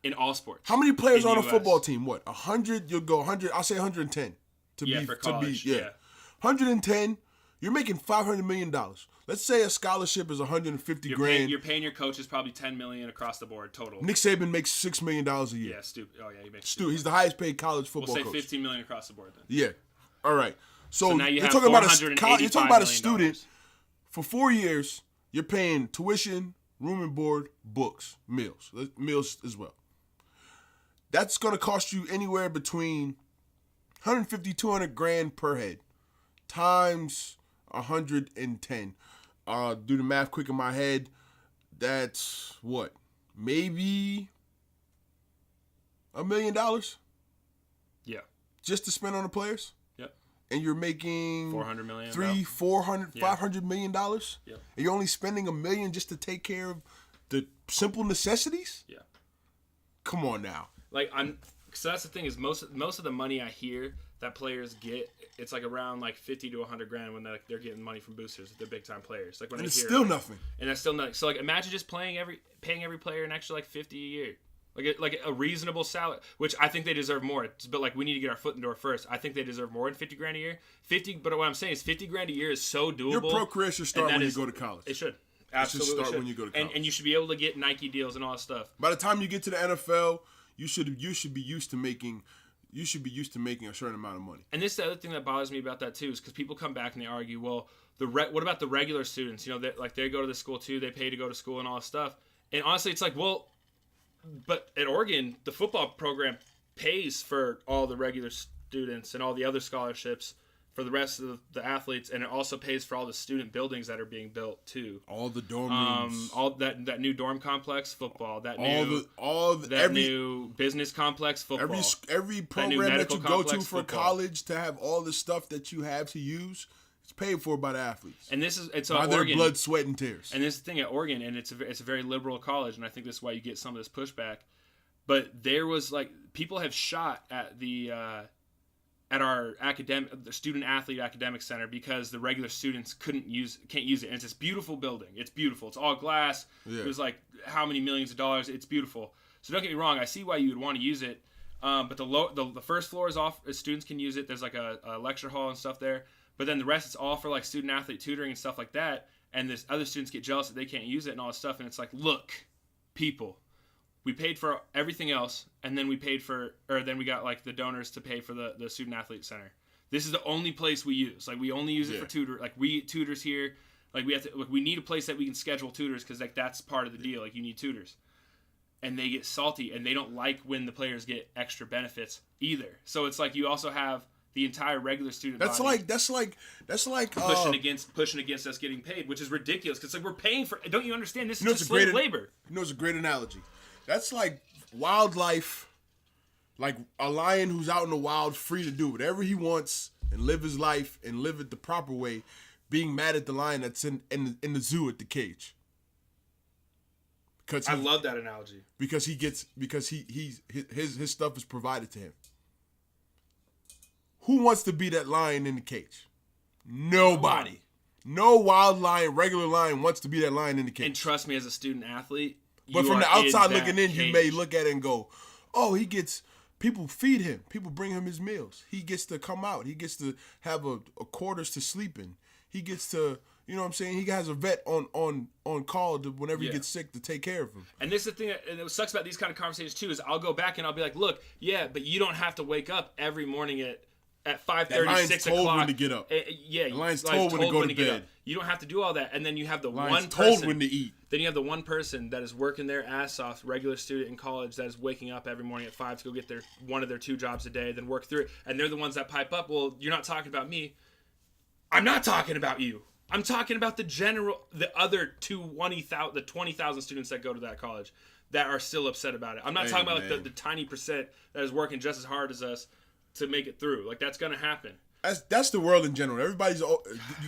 in all sports. How many players on a football team? What, 100? You'll go 100. I'll say 110 for college. 110. You're making $500 million. Let's say a scholarship is $150 grand. You're paying your coaches probably $10 million across the board total. Nick Saban makes $6 million a year. Yeah, stupid. Oh yeah, he makes. He's the highest paid college football coach. We'll say $15 million across the board then. Yeah. All right. So now you're talking about a student for 4 years. You're paying tuition, room and board, books, meals as well. That's going to cost you anywhere between 150, 200 grand per head, times 110. Do the math quick in my head. That's what? Maybe $1 million? Yeah. Just to spend on the players? Yep. And you're making $400 million. $500 million? Yep. And you're only spending $1 million just to take care of the simple necessities? Yeah. Come on now. Like so that's the thing is most of the money I hear that players get, it's like around like 50 to 100 grand when they're getting money from boosters. They're big time players. Like when and I it's hear, still nothing. And that's still nothing. So like imagine just paying every player an extra like 50 a year. Like a reasonable salary, which I think they deserve more. But like we need to get our foot in the door first. I think they deserve more than 50 grand a year. But what I'm saying is 50 grand a year is so doable. Your pro career should start when you go to college. It should. Absolutely. It should start when you go to college. And you should be able to get Nike deals and all that stuff. By the time you get to the NFL, you should be used to making a certain amount of money. And this is the other thing that bothers me about that too, is because people come back and they argue, well, what about the regular students? You know, they go to the school too, they pay to go to school and all this stuff. And honestly, it's like, well, but at Oregon, the football program pays for all the regular students and all the other scholarships for the rest of the athletes, and it also pays for all the student buildings that are being built too. All the dorm rooms, all that new dorm complex football, new business complex football, every program that you go to for college to have all the stuff that you have to use. It's paid for by the athletes. And this is by their blood, sweat, and tears. And this is the thing at Oregon, and it's a very liberal college, and I think this is why you get some of this pushback. But there was like people have shot at the at our student athlete academic center because the regular students can't use it. And it's this beautiful building. It's beautiful. It's all glass. Yeah. It was like how many millions of dollars. It's beautiful. So don't get me wrong. I see why you would want to use it. But the first floor is off. Students can use it. There's like a lecture hall and stuff there. But then the rest is all for like student athlete tutoring and stuff like that. And this other students get jealous that they can't use it and all this stuff. And it's like, look, people, we paid for everything else, and then we got like the donors to pay for the student athlete center. This is the only place we use. Like we only use it for tutor. Like we tutors here. Like we need a place that we can schedule tutors because like that's part of the deal. Like you need tutors. And they get salty and they don't like when the players get extra benefits either. So it's like you also have the entire regular student body. That's like pushing against us getting paid, which is ridiculous because like we're paying for. Don't you understand? This is just slave labor. You know, it's a great analogy. That's like wildlife, like a lion who's out in the wild, free to do whatever he wants and live his life and live it the proper way, being mad at the lion that's in the zoo at the cage. I love that analogy because his stuff is provided to him. Who wants to be that lion in the cage? Nobody. No wild lion, regular lion wants to be that lion in the cage. And trust me, as a student athlete, but from the outside looking in, you may look at it and go, "Oh, people feed him. People bring him his meals. He gets to come out. He gets to have a quarters to sleep in. He gets to." You know what I'm saying? He has a vet on call whenever he gets sick to take care of him. And this is the thing that sucks about these kind of conversations too is I'll go back and I'll be like, look, but you don't have to wake up every morning at 5:30, 6 o'clock. Told when to get up. The lion's told when to go to bed. You don't have to do all that. And then you have the lion's one person. Told when to eat. Then you have the one person that is working their ass off, regular student in college, that is waking up every morning at 5 to go get one of their 2 jobs a day, then work through it. And they're the ones that pipe up. Well, you're not talking about me. I'm not talking about you. I'm talking about the other 20,000 students that go to that college that are still upset about it. I'm not talking about like the tiny percent that is working just as hard as us to make it through. Like that's gonna happen. That's the world in general. You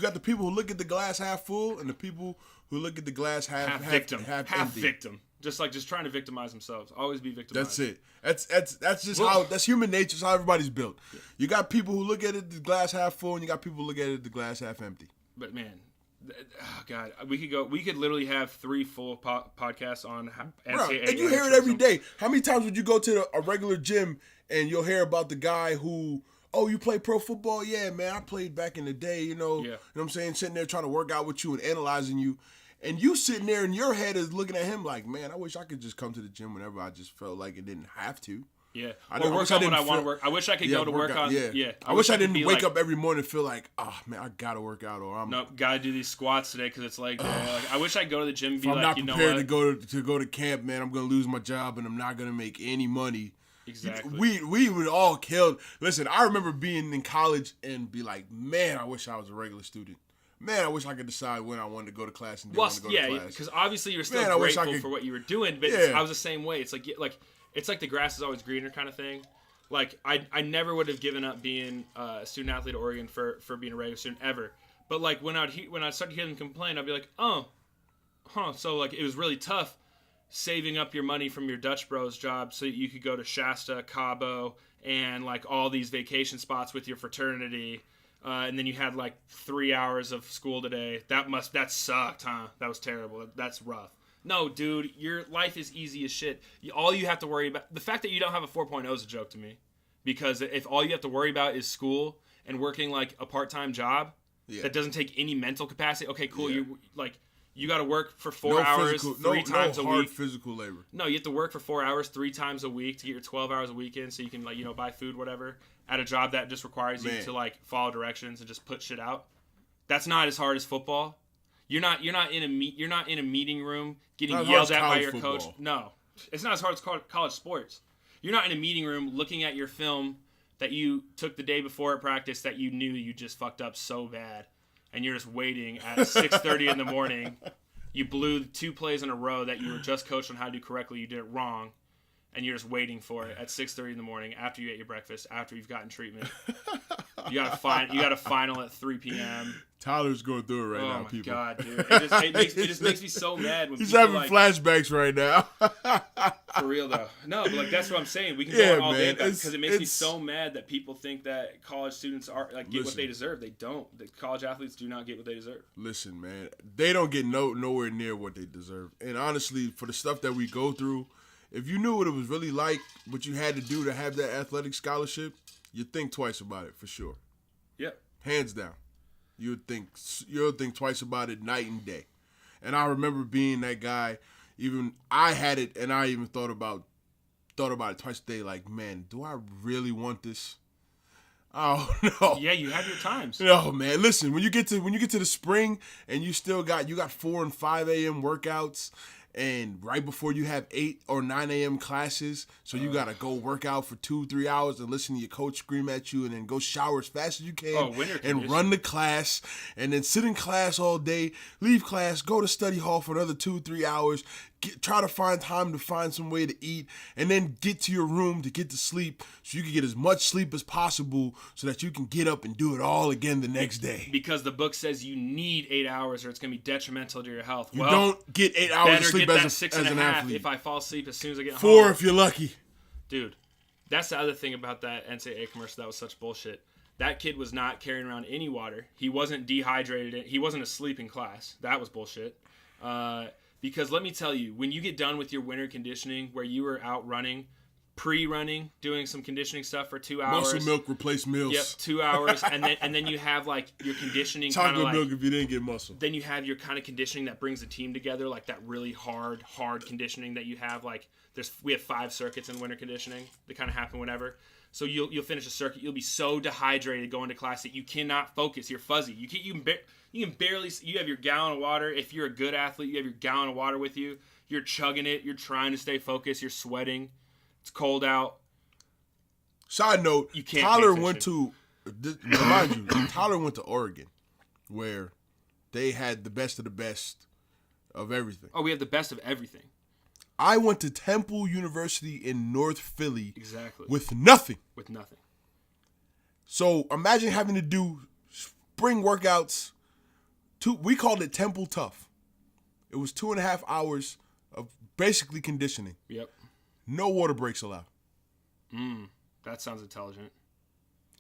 got the people who look at the glass half full and the people who look at the glass half empty. Victim. Just trying to victimize themselves. Always be victimized. That's it. That's just that's human nature. It's how everybody's built. Yeah. You got people who look at it the glass half full and you got people who look at it the glass half empty. But man, oh God, we could literally have 3 full podcasts on NCAA. And you hear it every day. How many times would you go to a regular gym and you'll hear about the guy who, oh, you play pro football? Yeah, man, I played back in the day, you know. Yeah. You know what I'm saying? Sitting there trying to work out with you and analyzing you. And you sitting there in your head is looking at him like, man, I wish I could just come to the gym whenever I just felt like it didn't have to. Yeah. Or work on what I want to work. I wish I could go to work on. Yeah. I wish I didn't wake up every morning and feel like, oh, man, I got to work out. Or got to do these squats today because it's like I wish I could go to the gym and be like, you know what? I'm not prepared to go to camp, man. I'm going to lose my job and I'm not going to make any money. Exactly. We would all kill. Listen, I remember being in college and be like, man, I wish I was a regular student. Man, I wish I could decide when I wanted to go to class and didn't want to go to class. Because obviously you're still grateful for what you were doing, but I was the same way. It's like it's like the grass is always greener kind of thing. Like, I never would have given up being a student athlete at Oregon for being a regular student ever. But, like, when I started hearing them complain, I'd be like, oh, so, like, it was really tough saving up your money from your Dutch Bros job so you could go to Shasta, Cabo, and, like, all these vacation spots with your fraternity. And then you had, like, 3 hours of school today. That sucked, huh? That was terrible. That's rough. No, dude, your life is easy as shit. All you have to worry about... The fact that you don't have a 4.0 is a joke to me. Because if all you have to worry about is school and working, like, a part-time job that doesn't take any mental capacity... Okay, cool. Yeah. You got to work for 4 hours, three times a week. No hard physical labor. No, you have to work for 4 hours, 3 times a week to get your 12 hours a weekend so you can, like, buy food, whatever, at a job that just requires you to, like, follow directions and just put shit out. That's not as hard as football. You're not in a meeting room getting yelled at by your coach. No, it's not as hard as college sports. You're not in a meeting room looking at your film that you took the day before at practice that you knew you just fucked up so bad, and you're just waiting at 6:30 in the morning. You blew 2 plays in a row that you were just coached on how to do correctly. You did it wrong, and you're just waiting for it at 6:30 in the morning after you ate your breakfast, after you've gotten treatment. You got a final at 3 p.m. Tyler's going through it right now, people. Oh, my God, dude. It just makes me so mad when he's having flashbacks right now. For real, though. No, but, like, that's what I'm saying. We can go on all day about it because it makes me so mad that people think that college students are get what they deserve. They don't. The college athletes do not get what they deserve. Listen, man. They don't get nowhere near what they deserve. And honestly, for the stuff that we go through, if you knew what it was really like, what you had to do to have that athletic scholarship, you'd think twice about it, for sure. Yep. Hands down. You'll think twice about it night and day. And I remember being that guy. Even I had it, and I even thought about it twice a day. Like, man, do I really want this? Oh no. Yeah, you have your times. No, man. Listen, when you get to the spring and you got 4 and 5 a.m. workouts. And right before you have 8 or 9 a.m. classes, so you got to go work out for 2-3 hours and listen to your coach scream at you and then go shower as fast as you can and run the class and then sit in class all day, leave class, go to study hall for another 2-3 hours, try to find time to find some way to eat, and then get to your room to get to sleep so you can get as much sleep as possible so that you can get up and do it all again the next day. Because the book says you need 8 hours or it's going to be detrimental to your health. You don't get 8 hours of sleep as an athlete. If I fall asleep as soon as I get home. 4 if you're lucky. Dude, that's the other thing about that NCAA commercial that was such bullshit. That kid was not carrying around any water. He wasn't dehydrated. He wasn't asleep in class. That was bullshit. Because let me tell you, when you get done with your winter conditioning, where you were out running, pre-running, doing some conditioning stuff for 2 hours. Muscle milk replace meals. Yep, 2 hours, and then you have like your conditioning. Chocolate milk if you didn't get muscle. Then you have your kind of conditioning that brings the team together, like that really hard conditioning that you have. Like we have 5 circuits in winter conditioning that kind of happen whenever. So you'll finish a circuit, you'll be so dehydrated going to class that you cannot focus. You're fuzzy. You can barely. You have your gallon of water. If you're a good athlete, you have your gallon of water with you. You're chugging it. You're trying to stay focused. You're sweating. It's cold out. Side note: Tyler went to. Remind you, Tyler went to Oregon, where they had the best of the best of everything. Oh, we have the best of everything. I went to Temple University in North Philly. Exactly. With nothing. With nothing. So imagine having to do spring workouts. We called it Temple Tough. It was 2.5 hours of basically conditioning. Yep. No water breaks allowed. That sounds intelligent.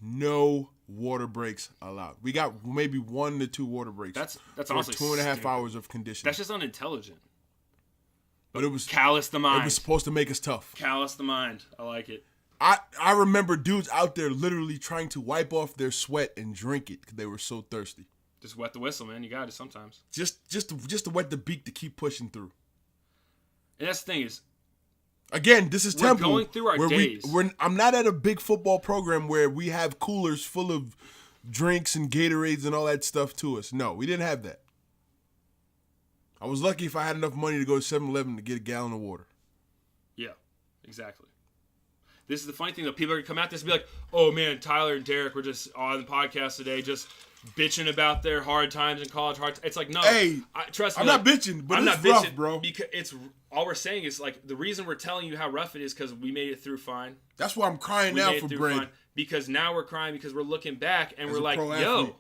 No water breaks allowed. We got maybe 1 to 2 water breaks. That's honestly 2.5 hours of conditioning. That's just unintelligent. But it was callous the mind. It was supposed to make us tough. Callous the mind. I like it. I remember dudes out there literally trying to wipe off their sweat and drink it because they were so thirsty. Just wet the whistle, man. You got it sometimes. Just to wet the beak to keep pushing through. And that's the thing is, again, this is Temple. We're going through our days. I'm not at a big football program where we have coolers full of drinks and Gatorades and all that stuff to us. No, we didn't have that. I was lucky if I had enough money to go to 7-Eleven to get a gallon of water. Yeah, exactly. This is the funny thing, though. People are going to come at this and be like, oh, man, Tyler and Derek were just on the podcast today just bitching about their hard times in college. It's like, no. Hey, trust me. I'm not bitching, but it's rough, bro. Because it's all we're saying is like the reason we're telling you how rough it is because we made it through fine. That's why I'm crying now for bread. Because now we're crying because we're looking back and we're like, yo,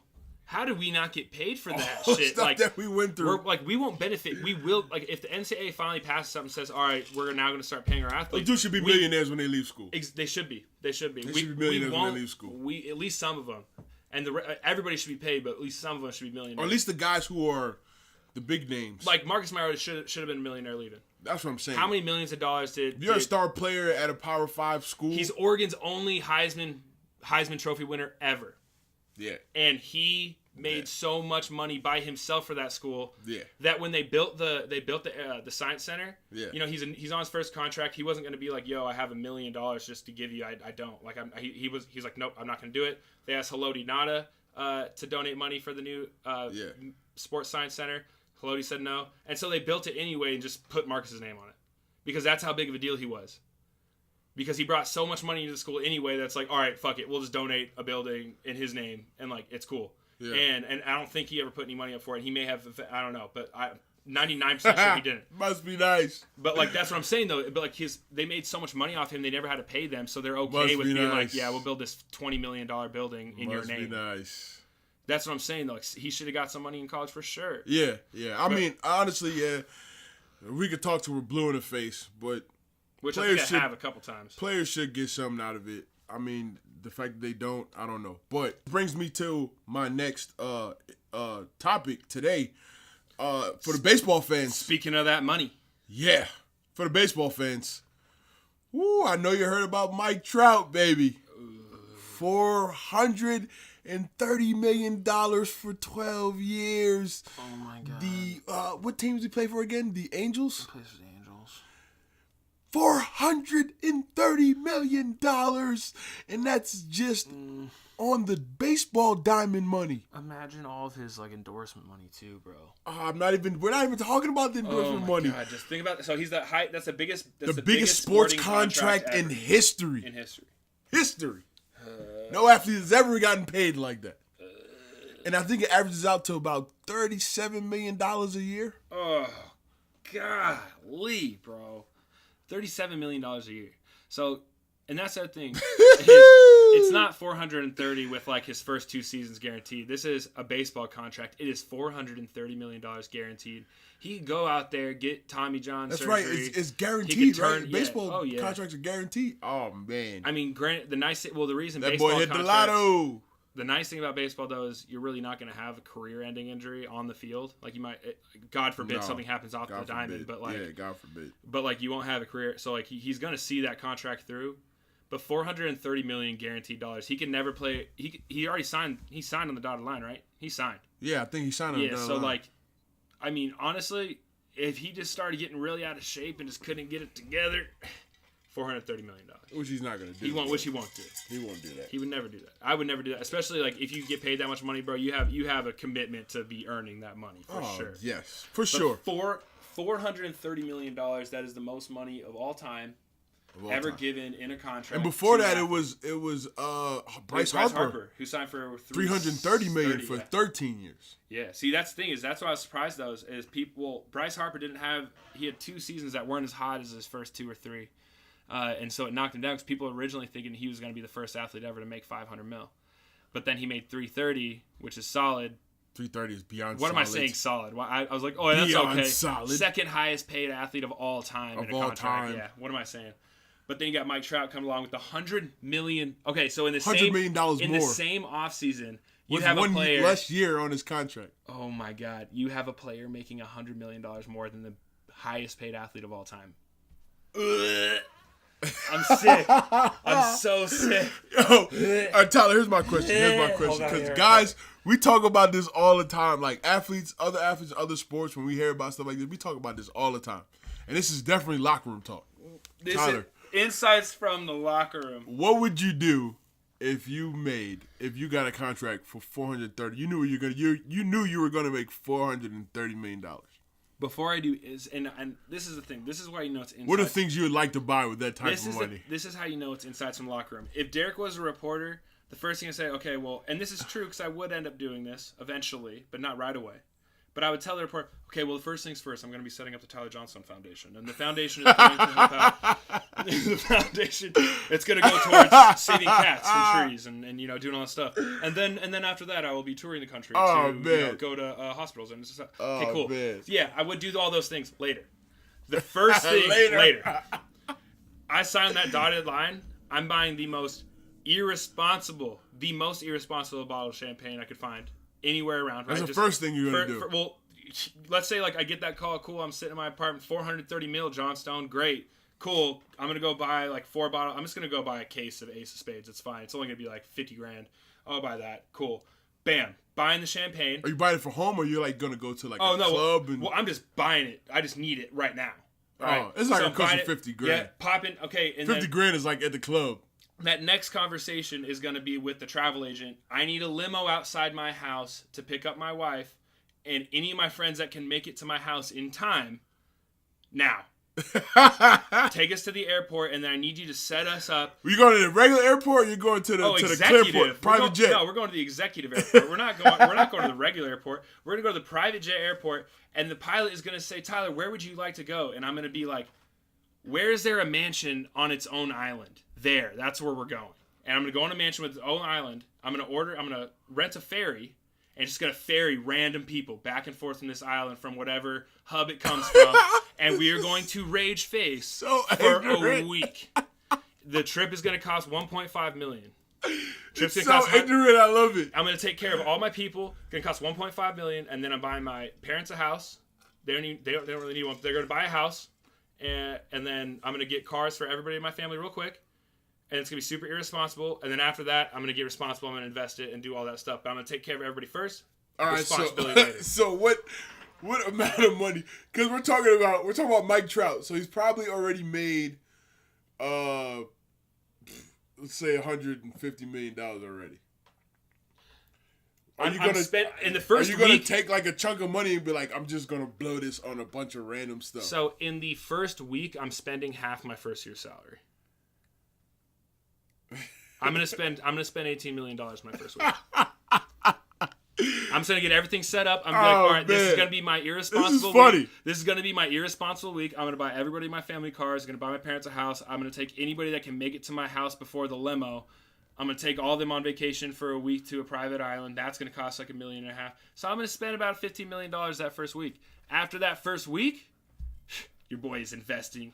how did we not get paid for that shit? Stuff like that we went through. We're like, we won't benefit. We will, like, if the NCAA finally passes something and says, all right, we're now going to start paying our athletes. Those dudes should be millionaires when they leave school. They should be. They should be. They should be millionaires when they leave school. At least some of them. And everybody should be paid, but at least some of them should be millionaires. Or at least the guys who are the big names. Like Marcus Mariota should have been a millionaire leaving. That's what I'm saying. How many millions of dollars did... If you're a star player at a Power 5 school... He's Oregon's only Heisman Trophy winner ever. Yeah. And he made so much money by himself for that school. Yeah. That when they built the Science Center, yeah. You know, he's on his first contract. He wasn't going to be like, yo, I have $1 million just to give you. I don't. Like, he's like, nope, I'm not going to do it. They asked Haloti Nada to donate money for the new Sports Science Center. Haloti said no. And so they built it anyway and just put Marcus's name on it. Because that's how big of a deal he was. Because he brought so much money into the school anyway that's like, all right, fuck it. We'll just donate a building in his name. And, like, it's cool. Yeah. And I don't think he ever put any money up for it. He may have, I don't know. But 99% sure he didn't. Must be nice. But, like, that's what I'm saying, though. But, like, they made so much money off him, they never had to pay them. So they're okay with being like, yeah, we'll build this $20 million building in your name. Must be nice. That's what I'm saying, though. Like, he should have got some money in college for sure. Yeah. I mean, honestly, yeah. We could talk to her blue in the face, but... Which I think I have a couple times. Players should get something out of it. I mean, the fact that they don't, I don't know. But brings me to my next topic today. For the baseball fans. Speaking of that money. Yeah. For the baseball fans. Woo, I know you heard about Mike Trout, baby. $430 million for 12 years. Oh, my God. What team does he play for again? The Angels? He plays for the Angels. $430 million. And that's just on the baseball diamond money. Imagine all of his, like, endorsement money, too, bro. We're not even talking about the endorsement money. God, just think about it. So he's that's the biggest... That's the biggest sports contract in history. History. No athlete has ever gotten paid like that. And I think it averages out to about $37 million a year. Oh, golly, bro. $37 million a year. So, and that's the other thing. It's not 430 with like his first 2 seasons guaranteed. This is a baseball contract. It is $430 million guaranteed. He could go out there, get Tommy John surgery. That's right. It's guaranteed, right? Baseball yeah. contracts are guaranteed. Oh, man. I mean, granted, the reason that baseball boy hit the lotto. The nice thing about baseball, though, is you're really not going to have a career-ending injury on the field. Like, you might, God forbid, something happens off the diamond. But, like, yeah, God forbid. But, like, you won't have a career. So, like, he's going to see that contract through. But $430 million guaranteed dollars. He can never play. He already signed. He signed on the dotted line, right? He signed. Yeah, I think he signed on the dotted line. So, like, I mean, honestly, if he just started getting really out of shape and just couldn't get it together, $430 million. Which he's not going to do. Which he won't do. He won't do that. He would never do that. I would never do that. Especially, like, if you get paid that much money, bro, you have a commitment to be earning that money, for sure. Yes, for sure. $430 million, that is the most money of all time. Ever given in a contract. And before that, it was Bryce Harper, who signed for $330 million for 13 years. Yeah, see, that's the thing that's what I was surprised though is people. Bryce Harper he had 2 seasons that weren't as hot as his first 2 or 3, and so it knocked him down because people were originally thinking he was going to be the first athlete ever to make $500 million, but then he made $330, which is solid. 330 is beyond solid. What am I saying solid? I was like, oh, that's beyond okay. Solid. Second highest paid athlete of all time in a contract. Yeah, what am I saying? But then you got Mike Trout coming along with $100 million. Okay, so in the $100 million more. The same offseason, you with have a one player less year on his contract. Oh my God, you have a player making $100 million more than the highest paid athlete of all time. I'm sick. I'm so sick. Yo, Tyler, here's my question. Because guys, we talk about this all the time. Like other athletes, other sports, when we hear about stuff like this, we talk about this all the time. And this is definitely locker room talk. Tyler. Insights from the locker room. What would you do if you got a contract for $430? You knew you were gonna make $430 million. Before I do and this is the thing. This is why you know it's insights. What are things you would like to buy with that type of money? This is how you know it's insights from the locker room. If Derek was a reporter, the first thing I say, okay, well, and this is true because I would end up doing this eventually, but not right away. But I would tell the reporter, okay, well, the first things first, I'm going to be setting up the Tyler Johnstone Foundation. And the foundation is going to help out. The foundation, it's going to go towards saving cats from trees and doing all that stuff. And then after that, I will be touring the country to go to hospitals. And it's just, okay, cool. Man. Yeah, I would do all those things later. The first thing later. I signed that dotted line. I'm buying the most irresponsible bottle of champagne I could find anywhere around. Right? That's the first thing you're going to do. Well, let's say like I get that call. Cool, I'm sitting in my apartment, 430 mil Johnstone. Great. Cool. I'm going to go buy like 4 bottles. I'm just going to go buy a case of Ace of Spades. It's fine. It's only going to be like 50 grand. I'll buy that. Cool. Bam. Buying the champagne. Are you buying it for home or you're like going to go to like a club? Well, I'm just buying it. I just need it right now. Right? Oh, it's like a cost of 50 grand. Yeah, popping. Okay. And 50 grand is like at the club. That next conversation is going to be with the travel agent. I need a limo outside my house to pick up my wife and any of my friends that can make it to my house in time. Now. Take us to the airport, and then I need you to set us up. Are you going to the regular airport or are you going to the Clearport, private jet? No, we're going to the executive airport. We're not going to the regular airport. We're going to go to the private jet airport, and the pilot is going to say, Tyler, where would you like to go? And I'm going to be like, where is there a mansion on its own island? There. That's where we're going. And I'm going to go on a mansion with its own island. I'm going to rent a ferry, and it's just going to ferry random people back and forth from this island from whatever hub it comes from. And we are going to rage face for a week. The trip is going to cost $1.5 million. It's so ignorant. I love it. I'm going to take care of all my people. It's going to cost $1.5 million. And then I'm buying my parents a house. They don't really need one. They're going to buy a house. And then I'm going to get cars for everybody in my family real quick. And it's going to be super irresponsible. And then after that, I'm going to get responsible. I'm going to invest it and do all that stuff. But I'm going to take care of everybody first. All right, so what amount of money? Because we're talking about Mike Trout. So he's probably already made, let's say $150 million already. Are you gonna take like a chunk of money and be like, I'm just gonna blow this on a bunch of random stuff? So in the first week, I'm spending half my first year's salary. I'm gonna spend $18 million my first week. I'm just gonna get everything set up. I'm like, all right, this is gonna be my irresponsible week. This is gonna be my irresponsible week. I'm gonna buy everybody in my family cars. I'm gonna buy my parents a house. I'm gonna take anybody that can make it to my house before the limo. I'm gonna take all of them on vacation for a week to a private island. That's gonna cost like $1.5 million. So I'm gonna spend about $15 million that first week. After that first week, your boy is investing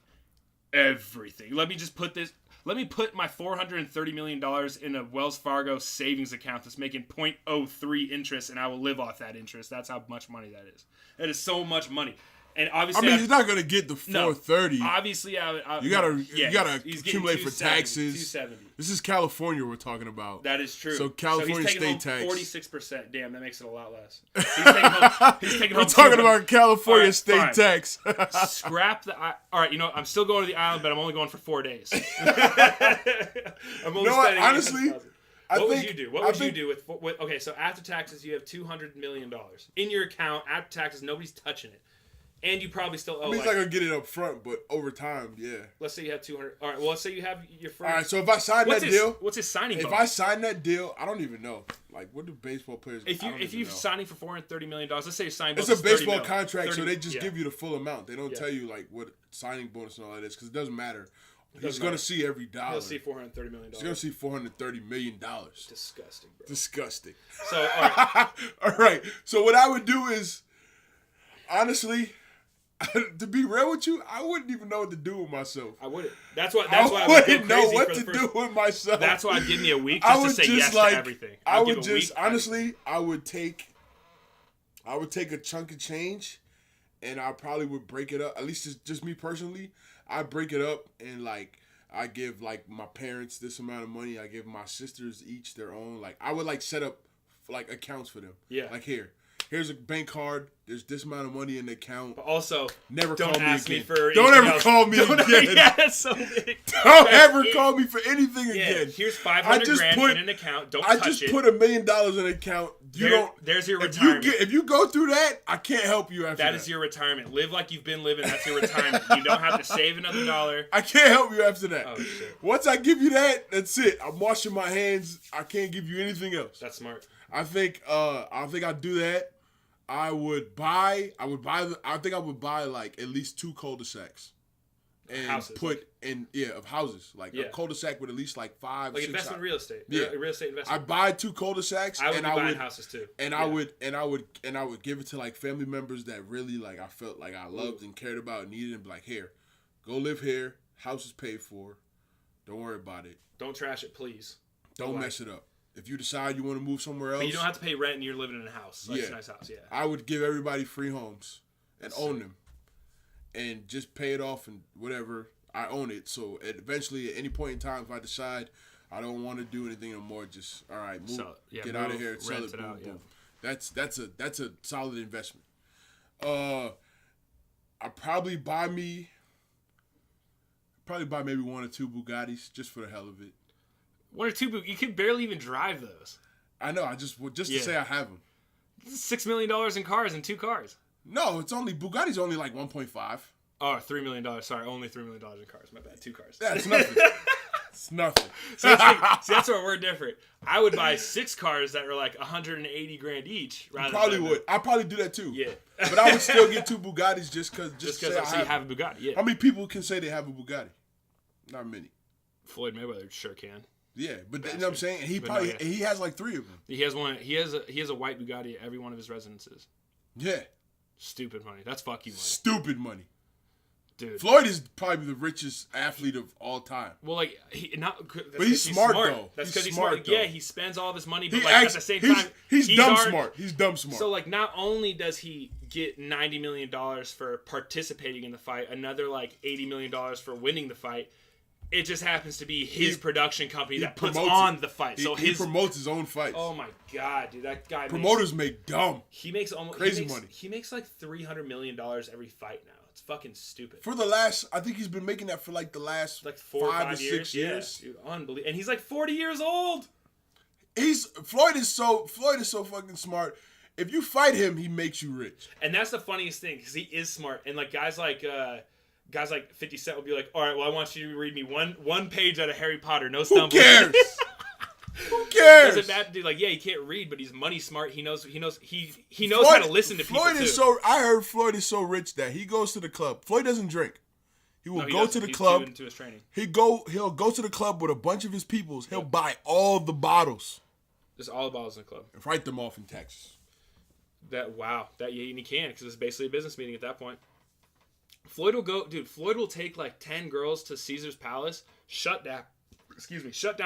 everything. Let me put my $430 million in a Wells Fargo savings account that's making 0.03 interest, and I will live off that interest. That's how much money that is. That is so much money. And obviously, you're not gonna get the 430. Obviously, you gotta accumulate for taxes. 270. This is California we're talking about. That is true. So California state tax 46%. Damn, that makes it a lot less. We're talking about California state tax. Scrap the. All right, I'm still going to the island, but I'm only going for 4 days. I'm only spending honestly. What would you do? What would you do with? Okay, so after taxes, you have $200 million in your account. After taxes, nobody's touching it. And you probably still owe. He's not gonna get it up front, but over time, yeah. Let's say you have 200. All right. Well, let's say you have your friend. All right. So if I sign that deal, what's his signing? If I sign that deal, I don't even know. Like, what do baseball players? If you're signing for $430 million, let's say you're signing. It's a baseball contract, so they just give you the full amount. They don't tell you like what signing bonus and all that is because it doesn't matter. He's gonna see every dollar. He'll see $430 million. He's gonna see $430 million. Disgusting, bro. Disgusting. So all right. All right. So what I would do is, honestly. To be real with you, I wouldn't even know what to do with myself. I wouldn't. That's why I wouldn't know what to do with myself. That's why I'd give me a week just to say yes to everything. I would just honestly, I would take a chunk of change, and I probably would break it up. At least just me personally, I'd break it up and like I give like my parents this amount of money. I give my sisters each their own. Like I would like set up like accounts for them. Yeah. Like here. here's a bank card. There's this amount of money in the account. But also, never don't call me ask again. me for Don't ever else. call me again. Yeah, that's so big. Don't ever call me for anything again. Here's $500,000 in an account. Don't touch it. I just put $1 million in an account. There's your retirement. If you go through that, I can't help you after that. That is your retirement. Live like you've been living. That's your retirement. You don't have to save another dollar. I can't help you after that. Oh, shit. Once I give you that, that's it. I'm washing my hands. I can't give you anything else. That's smart. I think I'd do that. I would buy like at least 2 cul-de-sacs. And houses, put in of houses. Like a cul-de-sac with at least like 5 like 6 investment real estate. Yeah. Real estate investment. I'd buy 2 cul-de-sacs I would be buying houses too. And I would give it to like family members that really like I felt like I loved and cared about and needed, and be like, here, go live here. House is paid for. Don't worry about it. Don't trash it, please. Don't mess it up. If you decide you want to move somewhere else, but you don't have to pay rent and you're living in a house. Like, it's a nice house, yeah. I would give everybody free homes and own them, and just pay it off and whatever. I own it, so eventually, at any point in time, if I decide I don't want to do anything anymore, just all right, move, get out of here, sell it, boom, boom. That's a solid investment. I probably buy maybe 1 or 2 Bugattis just for the hell of it. 1 or 2, you can barely even drive those. I know. I just to say I have them. $6 million in cars and 2 cars. No, it's only Bugatti's only like 1.5. Oh, $3 million. Sorry, only $3 million in cars. My bad. 2 cars. That's nothing. It's nothing. So that's where we're different. I would buy 6 cars that were like $180,000 each. I probably do that too. Yeah. But I would still get 2 Bugattis just because you have a Bugatti. Yeah. How many people can say they have a Bugatti? Not many. Floyd Mayweather sure can. Yeah, but you know what I'm saying? And he has like 3 of them. He has one. He has a white Bugatti at every one of his residences. Yeah. Stupid money. That's fuck you money. Stupid money. Dude. Floyd is probably the richest athlete of all time. Well, like but he's smart though. That's because he's smart. Though. Yeah, he spends all of his money, but at the same time, he's dumb smart. He's dumb smart. So like, not only does he get $90 million for participating in the fight, another like $80 million for winning the fight. It just happens to be his production company that puts on the fight. So he promotes his own fights. Oh my god, dude, that guy. Promoters make dumb. He makes almost crazy money. He makes like $300 million every fight now. It's fucking stupid. For the last, I think he's been making that for like the last like 4 5 or 6 years. Yeah, dude, unbelievable. And he's like 40 years old. Floyd is so fucking smart. If you fight him, he makes you rich. And that's the funniest thing because he is smart. And like guys like 50 Cent will be like, all right, well, I want you to read me one page out of Harry Potter. No stumbling. Who cares? Who cares? Doesn't matter, dude. Like, yeah, he can't read, but he's money smart. He knows how to listen to people. Floyd is too. I heard Floyd is so rich that he goes to the club. Floyd doesn't drink. He will go to the club. He's into his training. He'll go to the club with a bunch of his peoples. He'll buy all the bottles. Just all the bottles in the club. And write them off in Texas. And he can because it's basically a business meeting at that point. Floyd will take like 10 girls to Caesar's Palace, shut down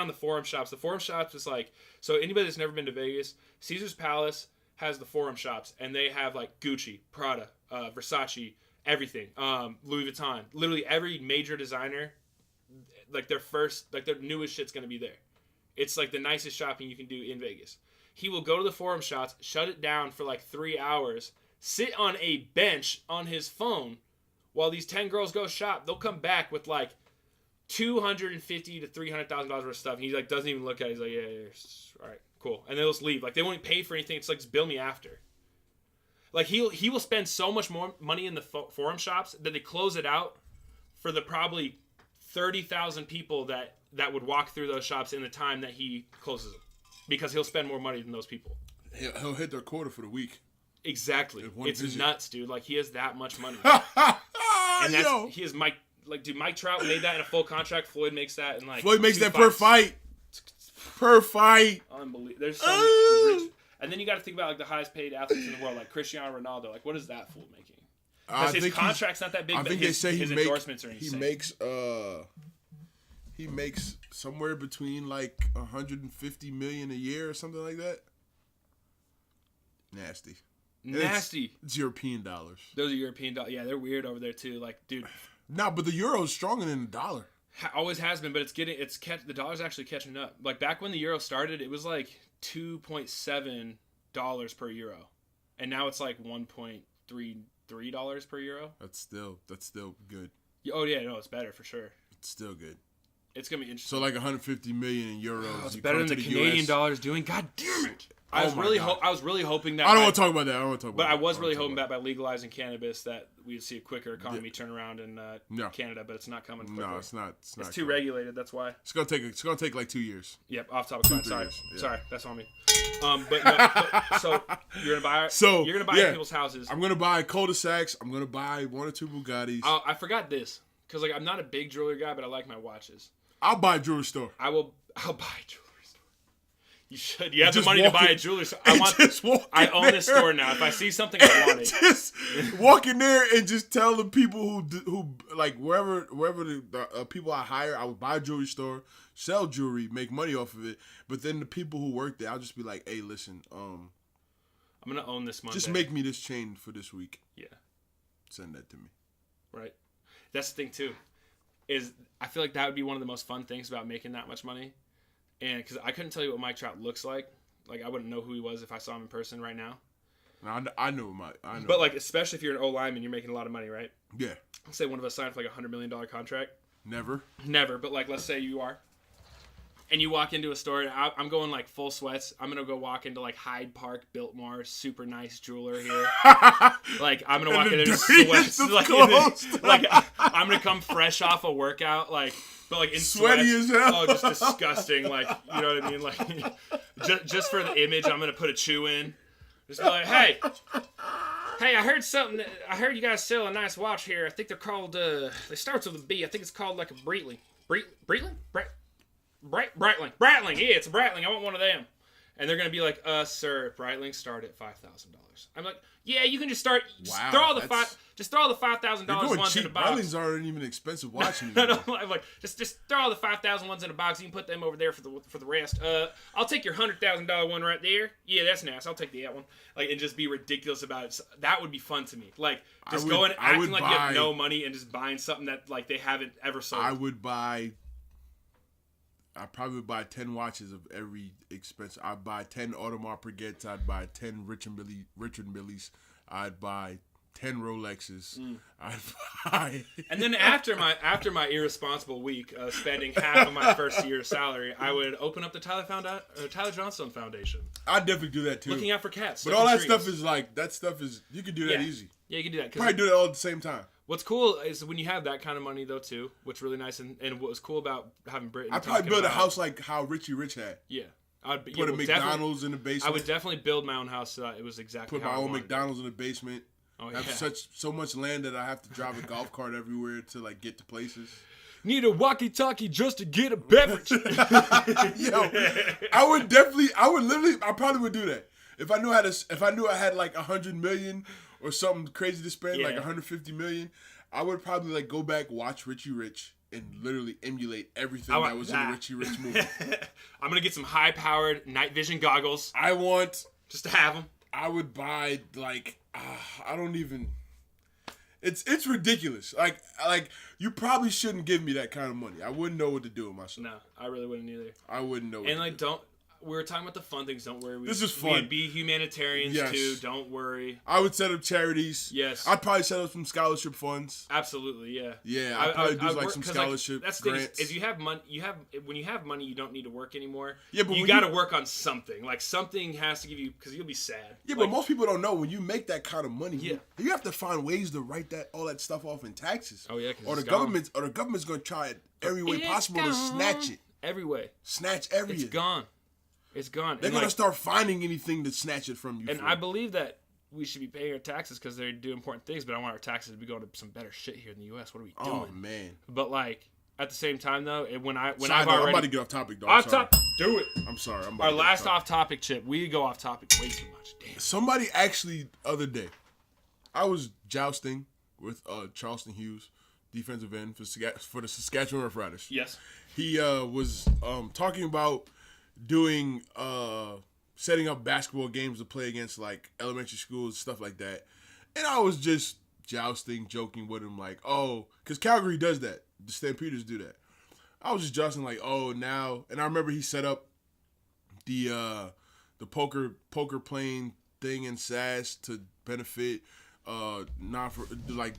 the Forum Shops. The Forum Shops is like, so anybody that's never been to Vegas, Caesar's Palace has the Forum Shops, and they have like Gucci, Prada, Versace, everything, Louis Vuitton, literally every major designer, like their newest shit's gonna be there. It's like the nicest shopping you can do in Vegas. He will go to the Forum Shops, shut it down for like 3 hours, sit on a bench on his phone while these 10 girls go shop. They'll come back with like $250,000 to $300,000 worth of stuff. And he like doesn't even look at it. He's like, yeah, all right, cool. And they'll just leave. Like they won't pay for anything. It's like, just bill me after. Like he will spend so much more money in the Forum Shops that they close it out for the probably 30,000 people that would walk through those shops in the time that he closes them, because he'll spend more money than those people. He'll hit their quota for the week. Exactly. It's nuts, dude. Like he has that much money. And he is Mike. Like, dude, Mike Trout made that in a full contract. Floyd makes that in like. Floyd makes that per fight. Per fight. Unbelievable. There's so much rich. And then you got to think about like the highest paid athletes in the world, like Cristiano Ronaldo. Like, what is that fool making? Because his contract's not that big. But his endorsements are insane. He makes somewhere between like $150 million a year or something like that. Nasty. It's European dollars. Those are European dollars. Yeah, they're weird over there too. Like, dude. No, but the euro is stronger than the dollar. Always has been, but the dollar's actually catching up. Like back when the euro started, it was like $2.7 per euro, and now it's like $1.33 per euro. That's still good. Oh yeah, no, it's better for sure. It's still good. It's gonna be interesting. So like 150 million in euros. Oh, it's better than the Canadian dollars doing. God damn it! I was really hoping that. I don't want to talk about that. But I was really hoping that by legalizing cannabis that we'd see a quicker economy turnaround in Canada, but it's not coming quickly. No, it's not. It's too regulated. That's why. It's gonna take like 2 years. Yep, off topic. Sorry, that's on me. So you're gonna buy people's houses. I'm gonna buy cul-de-sacs. I'm gonna buy 1 or 2 Bugattis. I forgot this because like I'm not a big jewelry guy, but I like my watches. I'll buy a jewelry store. I'll buy a jewelry store. You should. You have the money to buy a jewelry store. I own this store now. If I see something, I want it. Just walk in there and just tell the people who like wherever the people I hire, I would buy a jewelry store, sell jewelry, make money off of it. But then the people who work there, I'll just be like, hey, listen, I'm gonna own this Monday. Just make me this chain for this week. Yeah. Send that to me. Right. That's the thing too. Is I feel like that would be one of the most fun things about making that much money. And because I couldn't tell you what Mike Trout looks like. Like, I wouldn't know who he was if I saw him in person right now. I know Mike. I know. But, like, especially if you're an O-lineman, you're making a lot of money, right? Yeah. Let's say one of us signed for, like, a $100 million contract. Never. But, like, let's say you are. And you walk into a store, and I'm going, like, full sweats. I'm going to go walk into, like, Hyde Park, Biltmore, super nice jeweler here. Like, I'm going to walk in there in sweats. Like, I'm going to come fresh off a workout, like... But like in sweaty sweats, as hell. Oh, just disgusting. Like, you know what I mean? Like, just for the image, I'm gonna put a chew in. Just be like, hey, I heard something. I heard you guys sell a nice watch here. I think they're called. They starts with a B. I think it's called like a Breitling. Breitling? Breitling. Yeah, it's a Breitling. I want one of them. And they're gonna be like, sir, Breitling start at $5,000. I'm like, yeah, you can just start. Wow, Just throw all the $5,000 ones in a box. Breitling aren't even expensive watch anymore. No, I'm like, just throw all the $5,000 ones in a box. You can put them over there for the rest. I'll take your $100,000 one right there. Yeah, that's nice. I'll take that one. Like, and just be ridiculous about it. That would be fun to me. Like, just going acting like you have no money and just buying something that like they haven't ever sold. I probably would buy 10 watches of every expense. I'd buy 10 Audemars Piguets. I'd buy 10 Richard Milles. I'd buy 10 Rolexes. I'd buy. And then after my irresponsible week of spending half of my first year's salary, I would open up the Tyler Johnstone Foundation. I'd definitely do that too. Looking out for cats. But all that stuff is you can do that easy. Yeah, you can do that. Probably do it all at the same time. What's cool is when you have that kind of money, though, too. What's really nice, and what was cool about having Britain. I'd probably build a house like how Richie Rich had. Yeah. Put a McDonald's in the basement. I would definitely build my own house so that it was exactly Put my own McDonald's in the basement. Oh, yeah. Have so much land that I have to drive a golf cart everywhere to like get to places. Need a walkie-talkie just to get a beverage. Yo, I probably would do that. If I knew I had like 100 million or something crazy to spend, like 150 million, I would probably like go back, watch Richie Rich, and literally emulate everything that was in the Richie Rich movie. I'm gonna get some high-powered night vision goggles. Just to have them. I would buy like I don't even. It's ridiculous. Like you probably shouldn't give me that kind of money. I wouldn't know what to do with myself. No, I really wouldn't either. I wouldn't know. We were talking about the fun things. Don't worry. This is fun. We'd be humanitarians too. Don't worry. I would set up charities. Yes. I'd probably set up some scholarship funds. Absolutely. Yeah. Yeah. I'd probably do like some scholarship that's grants. Is you have money. When you have money, you don't need to work anymore. Yeah, but you got to work on something. Like something has to give you because you'll be sad. Yeah, but most people don't know when you make that kind of money. Yeah. You have to find ways to write all that stuff off in taxes. Oh yeah. Or the government's going to try it every way possible to snatch it. Every way. Snatch everything. It's gone. It's gone. They're going to start finding anything to snatch it from you. And I believe that we should be paying our taxes because they do important things, but I want our taxes to be going to some better shit here in the U.S. What are we doing? Oh, man. But, like, at the same time, though, I'm about to get off topic, dog. Do it. I'm sorry. Our last off-topic, Chip. We go off-topic way too much. Damn. Somebody actually, other day, I was jousting with Charleston Hughes, defensive end for the Saskatchewan Roughriders. Yes. He was talking about doing setting up basketball games to play against like elementary schools, stuff like that. And I was just jousting, joking with him like, oh, because Calgary does that. The Stampeders do that. I was just jousting like, oh, now. And I remember he set up the poker playing thing in SAS to benefit not for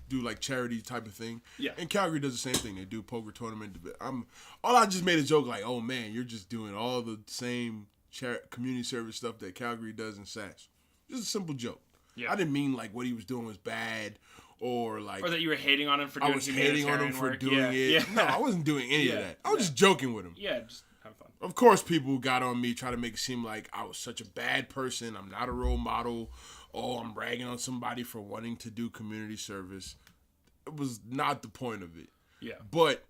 do charity type of thing. Yeah. And Calgary does the same thing. They do poker tournament. I just made a joke like, oh man, you're just doing all the same community service stuff that Calgary does in SAS. Just a simple joke. Yeah. I didn't mean like what he was doing was bad or that you were hating on him for doing humanitarian work. I was hating on him for doing it. Yeah. No, I wasn't doing any of that. I was just joking with him. Yeah, just having fun. Of course, people got on me, trying to make it seem like I was such a bad person. I'm not a role model. Oh, I'm ragging on somebody for wanting to do community service. It was not the point of it. Yeah. But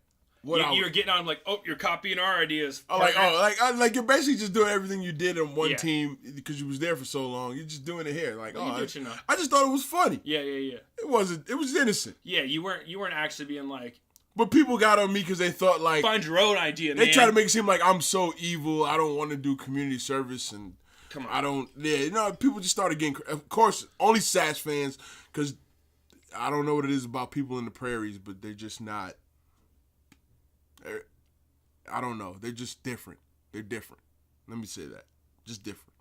you were getting on like, oh, you're copying our ideas. Like you're basically just doing everything you did on one team because you was there for so long. You're just doing it here. Like, I just thought it was funny. Yeah. It wasn't. It was innocent. Yeah, you weren't actually being like. But people got on me because they thought like find your own idea. Man. They try to make it seem like I'm so evil. I don't want to do community service and. Come on. I don't. Yeah, people just started getting. Of course, only SAS fans because I don't know what it is about people in the prairies, but they're just not. I don't know. They're just different. They're different. Let me say that. Just different.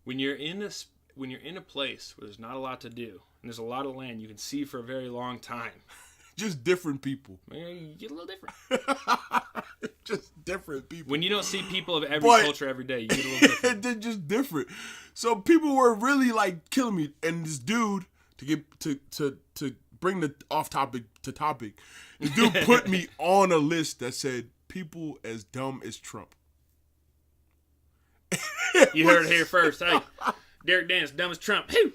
When you're in a place where there's not a lot to do and there's a lot of land you can see for a very long time. Just different people. You get a little different. Just different people. When you don't see people of every culture every day, you get a little different. They're just different. So people were really like killing me, and this dude to bring the off topic to topic. This dude put me on a list that said people as dumb as Trump. You heard it here first. Hey, Derek Dance, dumb as Trump. Whew.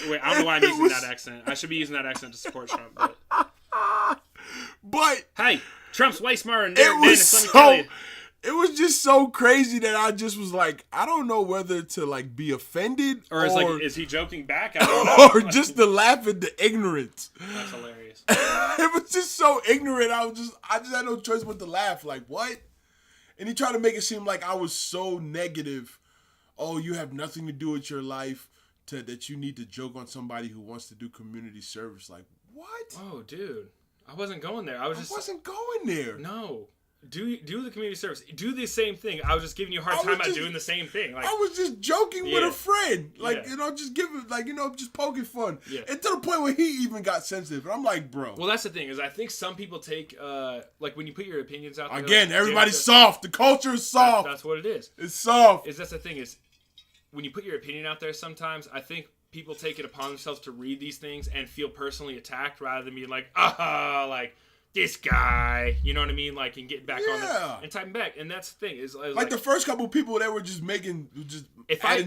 Wait, I don't know why I'm using that accent. I should be using that accent to support Trump. But hey, Trump's way smarter than Derek Dance. Let me tell you. It was just so crazy that I just was like, I don't know whether to like be offended or is he joking back? I don't know. Or just to laugh at the ignorance. That's hilarious. It was just so ignorant. I just had no choice but to laugh. Like, what? And he tried to make it seem like I was so negative. Oh, you have nothing to do with your life that you need to joke on somebody who wants to do community service. Like, what? Oh, dude. I wasn't going there. I wasn't going there. No. Do the community service. Do the same thing. I was just giving you a hard time about doing the same thing. Like, I was just joking with a friend. Like, just giving, just poking fun. Yeah. And to the point where he even got sensitive. And I'm like, bro. Well, that's the thing, is I think some people take, when you put your opinions out there. Again, everybody's soft. The culture is soft. That's what it is. It's soft. That's the thing is, when you put your opinion out there sometimes, I think people take it upon themselves to read these things and feel personally attacked rather than being like, this guy, you know what I mean? Like, and getting back on it and typing back. And that's the thing. Is like the first couple people that were just adding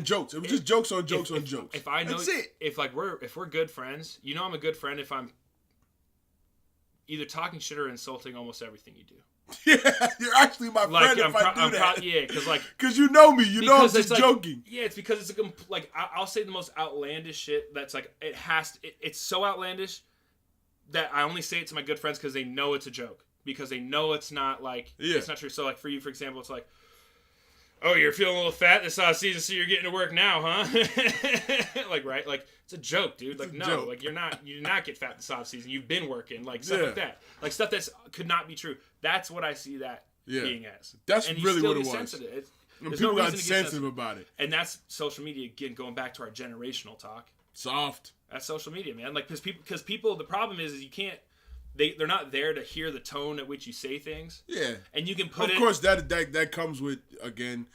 jokes. It was just jokes on jokes on jokes. If I know, that's it. If we're good friends, you know I'm a good friend if I'm either talking shit or insulting almost everything you do. Yeah, you're actually my friend if I do that. Yeah, because you know me. You know I'm just joking. Yeah, it's because it's I'll say the most outlandish shit that's like, it's so outlandish that I only say it to my good friends because they know it's a joke. Because they know it's not it's not true. So like for you, for example, it's like, oh, you're feeling a little fat this season, so you're getting to work now, huh? Right? Like, it's a joke, dude. Like, no, joke. Like you did not get fat this off season. You've been working, like stuff like that. Like stuff that could not be true. That's what I see that being as. That's really what it was. Sensitive. And people got sensitive about it. And that's social media, again, going back to our generational talk. Soft. That's social media, man. Like, because people, the problem is you can't, they're not there to hear the tone at which you say things. Yeah. And you can put Of course, that comes with, again,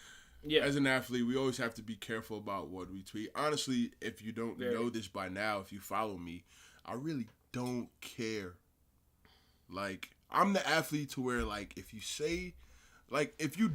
as an athlete, we always have to be careful about what we tweet. Honestly, if you don't know this by now, if you follow me, I really don't care. Like, I'm the athlete to where, like, if you say, like, if you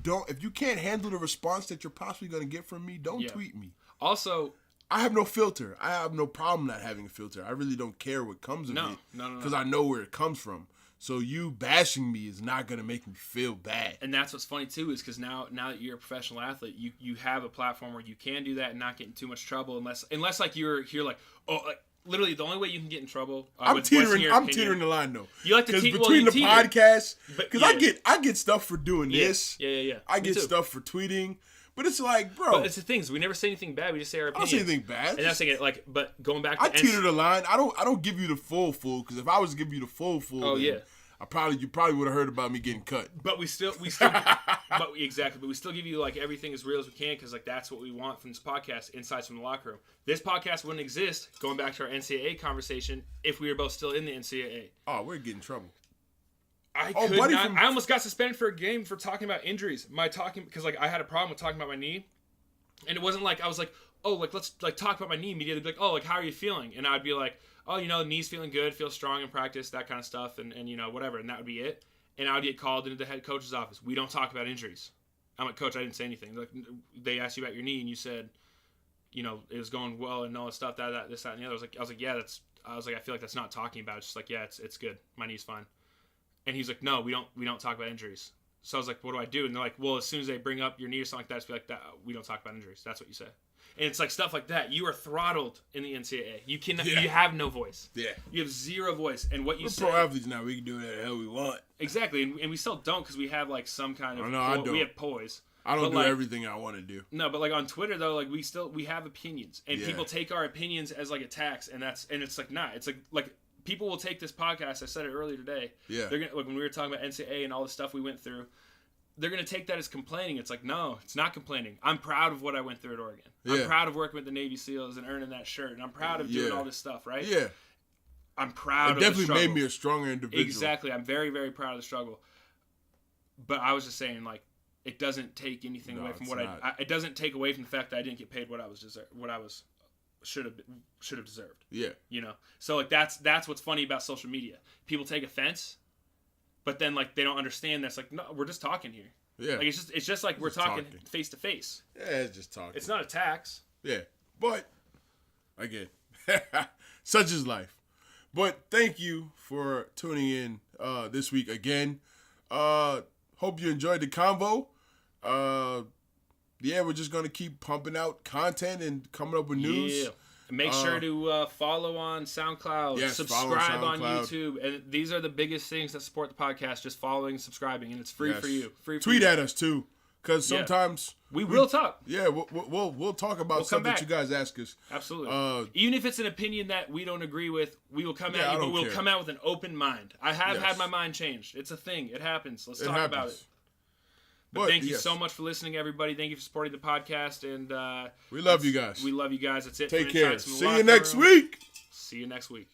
can't handle the response that you're possibly going to get from me, don't tweet me. Also, I have no filter. I have no problem not having a filter. I really don't care what comes of it. No. Because I know where it comes from. So you bashing me is not going to make me feel bad. And that's what's funny, too, is because now that you're a professional athlete, you have a platform where you can do that and not get in too much trouble unless like you're like, literally the only way you can get in trouble. I'm teetering the line, though. You like to between the podcast, because I get stuff for doing this. Yeah. I get stuff for tweeting. But it's like, bro. But it's the things. We never say anything bad. We just say our opinions. I don't say anything bad. And I'm saying it like, but going back to I teeter the line. I don't give you the full, because if I was to give you the full, you probably would have heard about me getting cut. But we still But we still give you like everything as real as we can because like that's what we want from this podcast, Insights from the Locker Room. This podcast wouldn't exist, going back to our NCAA conversation, if we were both still in the NCAA. Oh, we're getting in trouble. I almost got suspended for a game for talking about injuries. Because like I had a problem with talking about my knee, and it wasn't like I was like, oh, like let's like talk about my knee immediately. Be like, oh, like how are you feeling? And I'd be like, oh, the knee's feeling good, feel strong in practice, that kind of stuff, and whatever, and that would be it. And I would get called into the head coach's office. We don't talk about injuries. I'm like, Coach, I didn't say anything. Like, they asked you about your knee, and you said, it was going well and all that stuff, that, this, that, and the other. I was like, yeah, I feel like that's not talking about it. It's just like, yeah, it's good. My knee's fine. And he's like, no, we don't talk about injuries. So I was like, what do I do? And they're like, well, as soon as they bring up your knee or something like that, just be like, we don't talk about injuries. That's what you say. And it's like stuff like that. You are throttled in the NCAA. You cannot. Yeah. You have no voice. Yeah. You have zero voice. And what you say. We're pro athletes now. We can do whatever the hell we want. Exactly. And we still don't because we have like some kind of. I don't. We have poise. I don't do everything I want to do. No, but like on Twitter though, like we have opinions, and people take our opinions as like attacks, and it's like not. It's like people will take this podcast. I said it earlier today. Yeah. They're gonna, like when we were talking about NCAA and all the stuff we went through. They're going to take that as complaining. It's like, no, it's not complaining. I'm proud of what I went through at Oregon. Yeah. I'm proud of working with the Navy SEALs and earning that shirt. And I'm proud of doing all this stuff, right? Yeah. I'm proud of the struggle. It definitely made me a stronger individual. Exactly. I'm very, very proud of the struggle. But I was just saying, like, it doesn't take anything away from what it doesn't take away from the fact that I didn't get paid what I should have deserved. Yeah. So like that's what's funny about social media. People take offense. But then, like, they don't understand that's like, no, we're just talking here. Yeah. Like, it's just like we're talking face to face. Yeah, it's just talking. It's not attacks. Yeah. But, again, such is life. But thank you for tuning in this week again. Hope you enjoyed the convo. We're just going to keep pumping out content and coming up with news. Yeah. Make sure to follow on SoundCloud, subscribe on YouTube, and these are the biggest things that support the podcast. Just following, subscribing, and it's free for you. Tweet at us too, because sometimes we will talk. Yeah, we'll talk about something that you guys ask us. Absolutely. Even if it's an opinion that we don't agree with, we will come at you, but we'll come out with an open mind. I have had my mind changed. It's a thing. It happens. Let's talk about it. But thank you so much for listening, everybody. Thank you for supporting the podcast, and we love you guys. We love you guys. That's it. Take care. See you next week. See you next week.